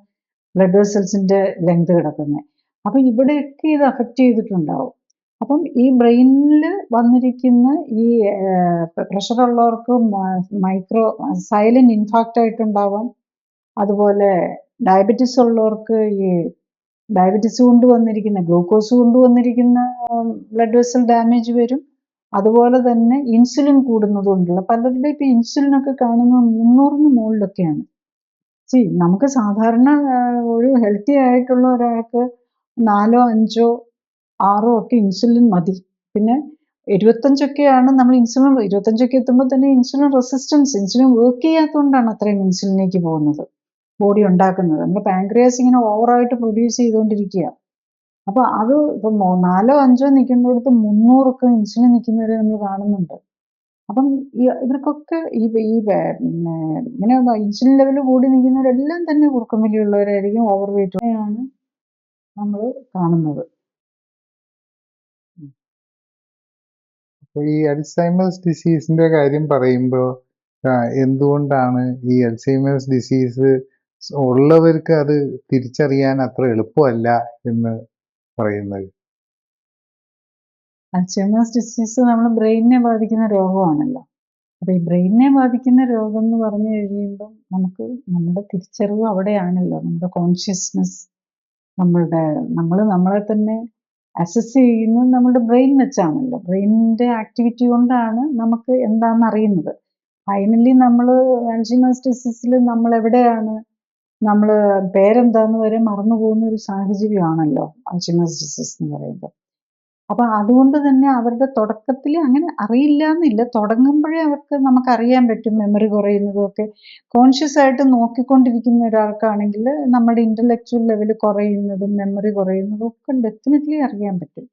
ബ്ലഡ് വെസൽസിന്റെ ലെങ്ത് കിടക്കുന്നത്. അപ്പം ഇവിടെയൊക്കെ ഇത് അഫക്റ്റ് ചെയ്തിട്ടുണ്ടാവും. അപ്പം ഈ ബ്രെയിനിൽ വന്നിരിക്കുന്ന ഈ പ്രഷർ ഉള്ളവർക്ക് സൈലന്റ് ഇൻഫാക്റ്റ് ആയിട്ടുണ്ടാവാം. അതുപോലെ ഡയബറ്റിസ് ഉള്ളവർക്ക് ഈ ഡയബറ്റിസ് കൊണ്ട് വന്നിരിക്കുന്ന, ഗ്ലൂക്കോസ് കൊണ്ട് വന്നിരിക്കുന്ന ബ്ലഡ് വെസൽ ഡാമേജ് വരും. അതുപോലെ തന്നെ ഇൻസുലിൻ കൂടുന്നത് കൊണ്ടുള്ള പലരുടെ ഇപ്പം ഇൻസുലിനൊക്കെ കാണുന്നത് 300-ന് മുകളിലൊക്കെയാണ്. നമുക്ക് സാധാരണ ഒരു ഹെൽത്തി ആയിട്ടുള്ള ഒരാൾക്ക് 4, 5, 6 ഒക്കെ ഇൻസുലിൻ മതി. പിന്നെ 25ഒക്കെയാണ് നമ്മൾ ഇൻസുലിൻ 25ഒക്കെ എത്തുമ്പോൾ തന്നെ ഇൻസുലിൻ റെസിസ്റ്റൻസ്, ഇൻസുലിൻ വർക്ക് ചെയ്യാത്തതുകൊണ്ടാണ് അത്രയും ഇൻസുലിനിലേക്ക് പോകുന്നത്, ബോഡി ഉണ്ടാക്കുന്നത്. നമ്മുടെ പാൻക്രിയാസ് ഇങ്ങനെ ഓവറായിട്ട് പ്രൊഡ്യൂസ് ചെയ്തുകൊണ്ടിരിക്കുക. അപ്പോൾ അത് ഇപ്പം 4, 5 നിൽക്കുന്നിടത്ത് 300 ഒക്കെ ഇൻസുലിൻ നിൽക്കുന്നവരെ നമ്മൾ കാണുന്നുണ്ട്. അപ്പം ഇവർക്കൊക്കെ ഇങ്ങനെ ഇൻസുലിൻ ലെവൽ കൂടി നിൽക്കുന്നവരെല്ലാം തന്നെ കുറുക്കമ്പലിയുള്ളവരായിരിക്കും, ഓവർ വെയിറ്റാണ് നമ്മൾ കാണുന്നത്. അപ്പോൾ ഈ അൽസൈമേഴ്സ് ഡിസീസിന്റെ കാര്യം പറയുമ്പോൾ എന്തുകൊണ്ടാണ് ഈ അൽസൈമേഴ്സ് ഡിസീസ് ഉള്ളവർക്ക് അത് തിരിച്ചറിയാൻ അത്ര എളുപ്പമല്ല എന്ന് പറയുന്നത്? അൽസൈമേഴ്സ് ഡിസീസ് നമ്മൾ ബ്രെയിനിനെ ബാധിക്കുന്ന രോഗമാണല്ലോ. അപ്പോൾ ഈ ബ്രെയിനിനെ ബാധിക്കുന്ന രോഗം എന്ന് പറഞ്ഞു കഴിയുമ്പം നമ്മുടെ തിരിച്ചറിവ് അവിടെയാണല്ലോ. നമ്മുടെ കോൺഷ്യസ്നെസ്, നമ്മളെ തന്നെ അസസ് ചെയ്യുന്നത് നമ്മുടെ ബ്രെയിൻ വെച്ചാണല്ലോ. ബ്രെയിനിന്റെ ആക്ടിവിറ്റി കൊണ്ടാണ് നമുക്ക് എന്താണെന്ന് അറിയുന്നത്. ഫൈനലി നമ്മൾ അൽസൈമേഴ്സ് ഡിസീസിൽ നമ്മൾ എവിടെയാണ്, നമ്മൾ പേരെന്താന്ന് വരെ മറന്നു പോകുന്ന ഒരു സാഹചര്യമാണല്ലോ അൽസൈമേഴ്സ് ഡിസീസ് എന്ന് പറയുമ്പോൾ. അപ്പം അതുകൊണ്ട് തന്നെ അവരുടെ തുടക്കത്തിൽ അങ്ങനെ അറിയില്ല എന്നില്ല, തുടങ്ങുമ്പോഴേ നമുക്ക് അറിയാൻ പറ്റും. മെമ്മറി കുറയുന്നതൊക്കെ കോൺഷ്യസ് ആയിട്ട് നോക്കിക്കൊണ്ടിരിക്കുന്ന ഒരാൾക്കാണെങ്കിൽ നമ്മുടെ ഇന്റലക്ച്വൽ ലെവൽ കുറയുന്നതും മെമ്മറി കുറയുന്നതും ഒക്കെ ഡെഫിനറ്റ്ലി അറിയാൻ പറ്റും.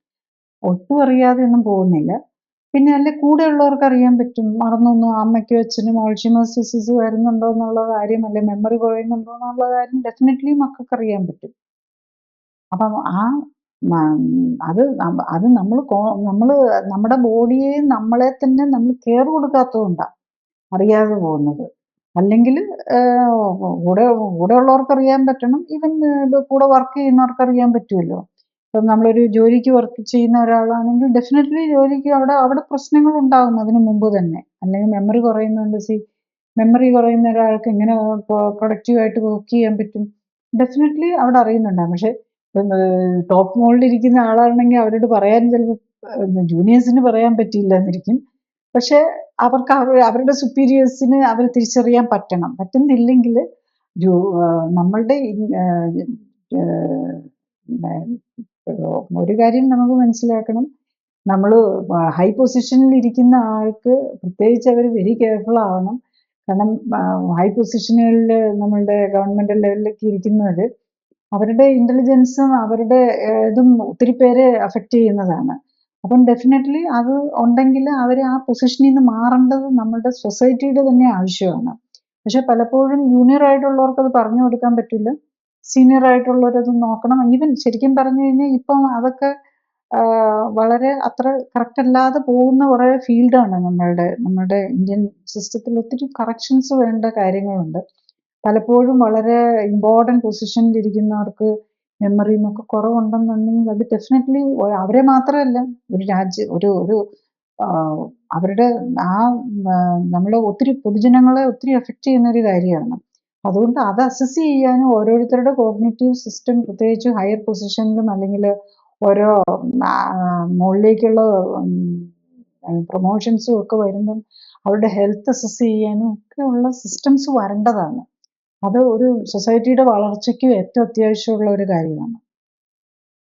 ഒട്ടും അറിയാതെ ഒന്നും പോകുന്നില്ല. പിന്നെ കൂടെയുള്ളവർക്ക് അറിയാൻ പറ്റും. മറന്നൊന്നും അമ്മയ്ക്കും അച്ഛനും അൽസൈമേഴ്സ് ഡിസീസ് വരുന്നുണ്ടോ എന്നുള്ള കാര്യം, മെമ്മറി കുറയുന്നുണ്ടോ എന്നുള്ള കാര്യം ഡെഫിനറ്റ്ലി മക്കൾക്ക് അറിയാൻ പറ്റും. അപ്പം അത് നമ്മൾ നമ്മുടെ ബോഡിയെ നമ്മളെ തന്നെ നമ്മൾ കെയർ കൊടുക്കാത്തതുകൊണ്ടാണ് അറിയാതെ പോകുന്നത്. അല്ലെങ്കിൽ കൂടെ ഉള്ളവർക്ക് അറിയാൻ പറ്റണം. ഈവൻ കൂടെ വർക്ക് ചെയ്യുന്നവർക്ക് അറിയാൻ പറ്റുമല്ലോ. ഇപ്പം നമ്മളൊരു ജോലിക്ക് വർക്ക് ചെയ്യുന്ന ഒരാളാണെങ്കിൽ ഡെഫിനറ്റ്ലി ജോലിക്ക് അവിടെ പ്രശ്നങ്ങൾ ഉണ്ടാകും അതിന് മുമ്പ് തന്നെ. അല്ലെങ്കിൽ മെമ്മറി കുറയുന്നുണ്ട്. മെമ്മറി കുറയുന്ന ഒരാൾക്ക് എങ്ങനെ പ്രൊഡക്റ്റീവായിട്ട് വർക്ക് ചെയ്യാൻ പറ്റും? ഡെഫിനറ്റ്ലി അവിടെ അറിയുന്നുണ്ടാകും. പക്ഷെ ടോപ്പ് മോളിലിരിക്കുന്ന ആളാണെങ്കിൽ അവരോട് പറയാൻ ചിലപ്പോൾ ജൂനിയേഴ്സിന് പറയാൻ പറ്റിയില്ല എന്നിരിക്കും. പക്ഷെ അവർക്ക് അവരുടെ സുപ്പീരിയേഴ്സിന് അവർ തിരിച്ചറിയാൻ പറ്റണം. പറ്റുന്നില്ലെങ്കിൽ നമ്മളുടെ ഒരു കാര്യം നമുക്ക് മനസ്സിലാക്കണം. നമ്മൾ ഹൈ പൊസിഷനിൽ ഇരിക്കുന്ന ആൾക്ക് പ്രത്യേകിച്ച് അവർ വെരി കെയർഫുൾ ആവണം. കാരണം ഹൈ പൊസിഷനുകളിൽ നമ്മളുടെ ഗവൺമെന്റ് ലെവലിലൊക്കെ ഇരിക്കുന്നവർ, അവരുടെ ഇന്റലിജൻസും അവരുടെ ഇതും ഒത്തിരി പേരെ അഫക്റ്റ് ചെയ്യുന്നതാണ്. അപ്പം ഡെഫിനറ്റ്ലി അത് ഉണ്ടെങ്കിൽ അവർ ആ പൊസിഷനിൽ നിന്ന് മാറേണ്ടത് നമ്മളുടെ സൊസൈറ്റിയുടെ തന്നെ ആവശ്യമാണ്. പക്ഷെ പലപ്പോഴും ജൂനിയർ ആയിട്ടുള്ളവർക്ക് അത് പറഞ്ഞു കൊടുക്കാൻ പറ്റില്ല. സീനിയർ ആയിട്ടുള്ളവരത് നോക്കണം. ഈവൻ ശരിക്കും പറഞ്ഞു കഴിഞ്ഞാൽ ഇപ്പം അതൊക്കെ വളരെ അത്ര കറക്റ്റ് അല്ലാതെ പോകുന്ന കുറേ ഫീൽഡാണ് നമ്മളുടെ ഇന്ത്യൻ സിസ്റ്റത്തിൽ. ഒത്തിരി കറക്ഷൻസ് വേണ്ട കാര്യങ്ങളുണ്ട്. പലപ്പോഴും വളരെ ഇമ്പോർട്ടൻറ്റ് പൊസിഷനിൽ ഇരിക്കുന്നവർക്ക് മെമ്മറിയും ഒക്കെ കുറവുണ്ടെന്നുണ്ടെങ്കിൽ അത് ഡെഫിനറ്റ്ലി അവരെ മാത്രമല്ല, ഒരു അവരുടെ നമ്മളെ ഒത്തിരി പൊതുജനങ്ങളെ ഒത്തിരി എഫക്റ്റ് ചെയ്യുന്ന ഒരു കാര്യമാണ്. അതുകൊണ്ട് അത് അസസ് ചെയ്യാനും ഓരോരുത്തരുടെ കോഗ്നിറ്റീവ് സിസ്റ്റം, പ്രത്യേകിച്ച് ഹയർ പൊസിഷനിലും അല്ലെങ്കിൽ ഓരോ മുകളിലേക്കുള്ള പ്രൊമോഷൻസും ഒക്കെ വരുമ്പം അവരുടെ ഹെൽത്ത് അസസ് ചെയ്യാനും ഒക്കെ ഉള്ള സിസ്റ്റംസ് വരേണ്ടതാണ്. അത് ഒരു സൊസൈറ്റിയുടെ വളർച്ചയ്ക്കും ഏറ്റവും അത്യാവശ്യമുള്ള ഒരു കാര്യമാണ്.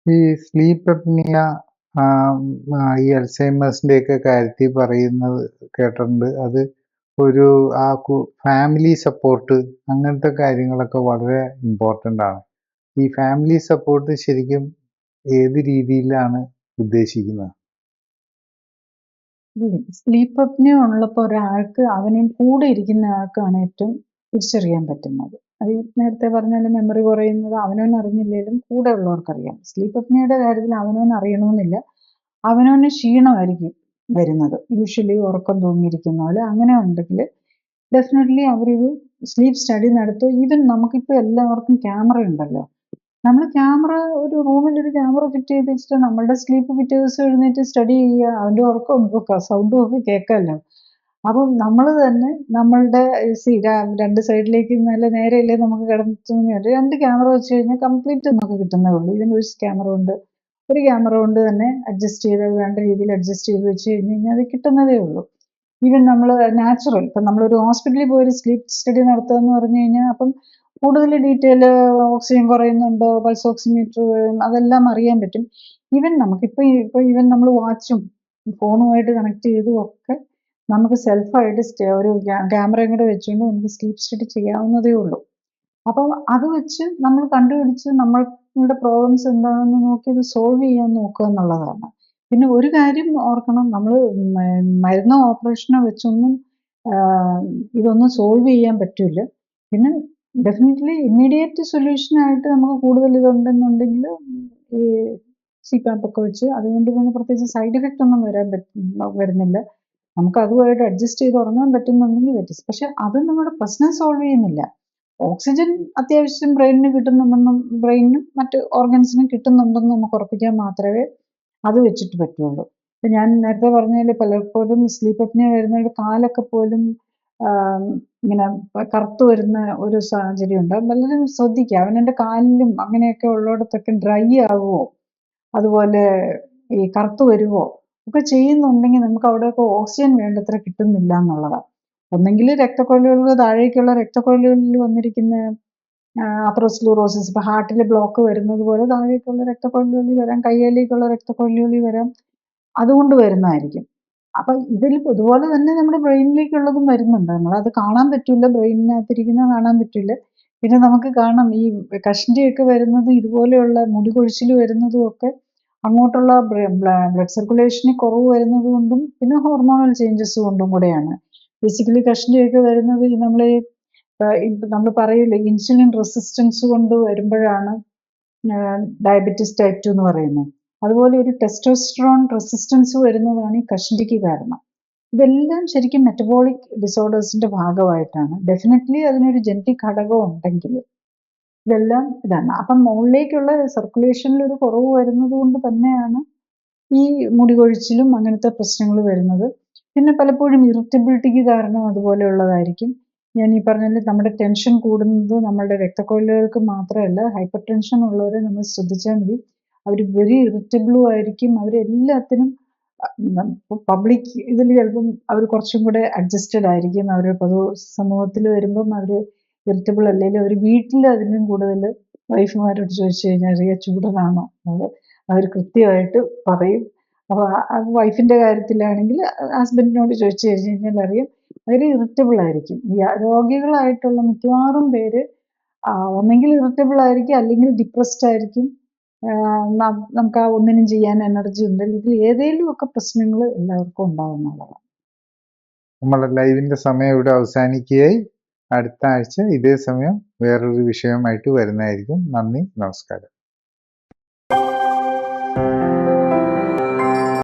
ഈ സ്ലീപ്പ് അപ്നിയ ഈ അൽസൈമേഴ്സിന്റെ ഒക്കെ കാര്യത്തിൽ പറയുന്നത് കേട്ടിട്ടുണ്ട്. അത് ഒരു ഫാമിലി സപ്പോർട്ട് അങ്ങനത്തെ കാര്യങ്ങളൊക്കെ വളരെ ഇമ്പോർട്ടൻ്റ് ആണ്. ഈ ഫാമിലി സപ്പോർട്ട് ശരിക്കും ഏത് രീതിയിലാണ് ഉദ്ദേശിക്കുന്നത്? സ്ലീപ്പ് അപ്നിയ ഉള്ളപ്പോൾ ഒരാൾക്ക് അവന് കൂടെ ഇരിക്കുന്ന ആൾക്കാണ് ഏറ്റവും തിരിച്ചറിയാൻ പറ്റുന്നത്. അത് നേരത്തെ പറഞ്ഞ മെമ്മറി കുറയുന്നത് അവനവൻ അറിഞ്ഞില്ലെങ്കിലും കൂടെ ഉള്ളവർക്കറിയാം. സ്ലീപ്പ് അപ്നിയയുടെ കാര്യത്തിൽ അവനവൻ അറിയണമെന്നില്ല. അവനവന് ക്ഷീണമായിരിക്കും വരുന്നത്. യൂഷ്വലി ഉറക്കം തൂങ്ങിയിരിക്കുന്ന പോലെ. അങ്ങനെ ഉണ്ടെങ്കിൽ ഡെഫിനറ്റ്ലി അവരൊരു സ്ലീപ്പ് സ്റ്റഡി നടത്തും. ഈവൻ നമുക്കിപ്പോൾ എല്ലാവർക്കും ക്യാമറ ഉണ്ടല്ലോ. നമ്മൾ ഒരു റൂമിൽ ഒരു ക്യാമറ ഫിറ്റ് ചെയ്ത് വെച്ചിട്ട് നമ്മളുടെ സ്ലീപ്പ് പിറ്റേ ദിവസം എഴുന്നേറ്റ് സ്റ്റഡി ചെയ്യുക. അവൻ്റെ ഉറക്കം സൗണ്ടും ഒക്കെ കേൾക്കാമല്ലോ. അപ്പം നമ്മൾ തന്നെ നമ്മളുടെ രണ്ട് സൈഡിലേക്ക് നല്ല നേരെയല്ലേ നമുക്ക് കിടത്തുന്നത്. 2 ക്യാമറ വെച്ച് കഴിഞ്ഞാൽ കംപ്ലീറ്റ് നമുക്ക് കിട്ടുന്നേ ഉള്ളൂ. ഈവൻ ഒരു ക്യാമറ കൊണ്ട് തന്നെ അഡ്ജസ്റ്റ് ചെയ്ത് വേണ്ട രീതിയിൽ അഡ്ജസ്റ്റ് ചെയ്ത് വെച്ച് കഴിഞ്ഞ് കഴിഞ്ഞാൽ അത് കിട്ടുന്നതേ ഉള്ളൂ. ഈവൻ നമ്മൾ നാച്ചുറൽ ഇപ്പം നമ്മളൊരു ഹോസ്പിറ്റലിൽ പോയി ഒരു സ്ലീപ്പ് സ്റ്റഡി നടത്തുക എന്ന് പറഞ്ഞു കഴിഞ്ഞാൽ അപ്പം കൂടുതൽ ഡീറ്റെയിൽ ഓക്സിജൻ കുറയുന്നുണ്ടോ, പൾസ് ഓക്സിമീറ്റർ അതെല്ലാം അറിയാൻ പറ്റും. ഈവൻ നമുക്കിപ്പോൾ ഈവൻ നമ്മൾ വാച്ചും ഫോണുമായിട്ട് കണക്ട് ചെയ്തും ഒക്കെ നമുക്ക് സെൽഫായിട്ട് ഒരു ക്യാമറയും കൂടെ വെച്ചുകൊണ്ട് നമുക്ക് സ്ലീപ്പ് സ്റ്റഡി ചെയ്യാവുന്നതേ ഉള്ളൂ. അപ്പം അത് വെച്ച് നമ്മൾ കണ്ടുപിടിച്ച് നമ്മളുടെ പ്രോബ്ലംസ് എന്താണെന്ന് നോക്കി അത് സോൾവ് ചെയ്യാൻ നോക്കുക എന്നുള്ളതാണ്. പിന്നെ ഒരു കാര്യം ഓർക്കണം, നമ്മൾ മരുന്നോ ഓപ്പറേഷനോ വെച്ചൊന്നും ഇതൊന്നും സോൾവ് ചെയ്യാൻ പറ്റില്ല. പിന്നെ ഡെഫിനറ്റ്ലി ഇമ്മീഡിയറ്റ് സൊല്യൂഷനായിട്ട് നമുക്ക് കൂടുതൽ ഇതുണ്ടെന്നുണ്ടെങ്കിൽ ഈ CPAP ഒക്കെ വെച്ച് അതുകൊണ്ട് പിന്നെ പ്രത്യേകിച്ച് സൈഡ് എഫക്റ്റ് ഒന്നും വരുന്നില്ല. നമുക്ക് അതുമായിട്ട് അഡ്ജസ്റ്റ് ചെയ്ത് ഉറങ്ങാൻ പറ്റുന്നുണ്ടെങ്കിൽ ദാറ്റ്. പക്ഷെ അത് നമ്മുടെ പ്രശ്നം സോൾവ് ചെയ്യുന്നില്ല. ഓക്സിജൻ അത്യാവശ്യം ബ്രെയിനിനും മറ്റ് ഓർഗൻസിനും കിട്ടുന്നുണ്ടെന്ന് നമുക്ക് ഉറപ്പിക്കാൻ മാത്രമേ അത് വെച്ചിട്ട് പറ്റുള്ളൂ. ഇപ്പം ഞാൻ നേരത്തെ പറഞ്ഞതിൽ പലപ്പോഴും സ്ലീപ്പ് അപ്നിയ വരുന്നവരുടെ കാലൊക്കെ പോലും ഇങ്ങനെ കറുത്തു വരുന്ന ഒരു സാഹചര്യമുണ്ട്. വളരെ ശ്രദ്ധിക്കുക. അവനവൻ്റെ കാലിലും അങ്ങനെയൊക്കെ ഉള്ളിടത്തൊക്കെ ഡ്രൈ ആവുമോ, അതുപോലെ ഈ കറുത്തു വരുമോ ഒക്കെ ചെയ്യുന്നുണ്ടെങ്കിൽ നമുക്ക് അവിടെയൊക്കെ ഓക്സിജൻ വേണ്ടത്ര കിട്ടുന്നില്ല എന്നുള്ളതാണ്. ഒന്നെങ്കിൽ രക്തക്കൊഴലുകൾ താഴേക്കുള്ള രക്തക്കൊഴലുകളിൽ വന്നിരിക്കുന്ന അത്രോസ്ക്ലീറോസിസ്, ഇപ്പോൾ ഹാർട്ടിൽ ബ്ലോക്ക് വരുന്നത് പോലെ താഴേക്കുള്ള രക്തക്കൊഴലുകളിൽ വരാം, കയ്യിലേക്കുള്ള രക്തക്കൊഴലുകളിൽ വരാം. അതുകൊണ്ട് വരുന്നതായിരിക്കും. അപ്പം ഇതിൽ ഇതുപോലെ തന്നെ നമ്മുടെ ബ്രെയിനിലേക്കുള്ളതും വരുന്നുണ്ട്. നമ്മളത് കാണാൻ പറ്റില്ല, ബ്രെയിനിനകത്തിരിക്കുന്നത് കാണാൻ പറ്റില്ല. പിന്നെ നമുക്ക് കാണാം ഈ കഷണ്ടിയൊക്കെ വരുന്നതും ഇതുപോലെയുള്ള മുടി കൊഴിച്ചിൽ വരുന്നതും ഒക്കെ അങ്ങോട്ടുള്ള ബ്ലഡ് സർക്കുലേഷന് കുറവ് വരുന്നത് കൊണ്ടും പിന്നെ ഹോർമോണൽ ചേഞ്ചസ് കൊണ്ടും കൂടെയാണ്. ബേസിക്കലി കഷണ്ടിയൊക്കെ വരുന്നത് നമ്മൾ പറയില്ലേ ഇൻസുലിൻ റെസിസ്റ്റൻസ് കൊണ്ട് വരുമ്പോഴാണ് ഡയബറ്റിസ് ടൈപ്പ് 2 എന്ന് പറയുന്നത്. അതുപോലെ ഒരു ടെസ്റ്റോസ്റ്ററോൺ റെസിസ്റ്റൻസ് വരുന്നതാണ് ഈ കഷണ്ടിക്ക് കാരണം. ഇതെല്ലാം ശരിക്കും മെറ്റബോളിക് ഡിസോർഡേഴ്സിന്റെ ഭാഗമായിട്ടാണ്. ഡെഫിനറ്റ്ലി അതിനൊരു ജനറ്റിക് ഘടകം ഉണ്ടെങ്കിൽ ഇതെല്ലാം ഇതാണ്. അപ്പം മുകളിലേക്കുള്ള സർക്കുലേഷനിൽ ഒരു കുറവ് വരുന്നത് കൊണ്ട് തന്നെയാണ് ഈ മുടി കൊഴിച്ചിലും അങ്ങനത്തെ പ്രശ്നങ്ങൾ വരുന്നത്. പിന്നെ പലപ്പോഴും ഇറിറ്റബിലിറ്റിക്ക് കാരണം അതുപോലെയുള്ളതായിരിക്കും. ഞാൻ ഈ പറഞ്ഞതിൽ നമ്മുടെ ടെൻഷൻ കൂടുന്നത് നമ്മളുടെ രക്തക്കൊഴലുകൾക്ക് മാത്രമല്ല, ഹൈപ്പർ ടെൻഷൻ ഉള്ളവരെ നമ്മൾ ശ്രദ്ധിച്ചാൽ മതി. അവർ വെരി ഇറിറ്റബിളും ആയിരിക്കും. അവരെല്ലാത്തിനും പബ്ലിക് ഇതിൽ ചിലപ്പം അവർ കുറച്ചും കൂടെ അഡ്ജസ്റ്റഡ് ആയിരിക്കും. അവർ പൊതു സമൂഹത്തിൽ വരുമ്പം അവർ ഇറിറ്റബിൾ അല്ലെങ്കിലും അവർ വീട്ടിൽ അതിനും കൂടുതൽ വൈഫുമാരോട് ചോദിച്ചു കഴിഞ്ഞാൽ അറിയാം ചൂടനാണോ അവർ കൃത്യമായിട്ട് പറയും. അപ്പോൾ വൈഫിൻ്റെ കാര്യത്തിലാണെങ്കിൽ ഹസ്ബൻഡിനോട് ചോദിച്ചു കഴിഞ്ഞാൽ അറിയാം അവർ ഇറിറ്റബിൾ ആയിരിക്കും. ഈ രോഗികളായിട്ടുള്ള മിക്കവാറും പേര് ഒന്നെങ്കിൽ ഇറിറ്റബിൾ ആയിരിക്കും, അല്ലെങ്കിൽ ഡിപ്രസ്ഡ് ആയിരിക്കും. നമുക്ക് ഒന്നിനും ചെയ്യാൻ എനർജി ഉണ്ടെങ്കിൽ ഇതിൽ ഏതെങ്കിലും ഒക്കെ പ്രശ്നങ്ങൾ എല്ലാവർക്കും ഉണ്ടാവുന്നതാണ്. നമ്മുടെ ലൈവിന്റെ സമയം ഇവിടെ അവസാനിക്കുകയായി. അടുത്ത ആഴ്ച ഇതേ സമയം വേറൊരു വിഷയവുമായിട്ട് വരുന്നതായിരിക്കും. നന്ദി, നമസ്കാരം.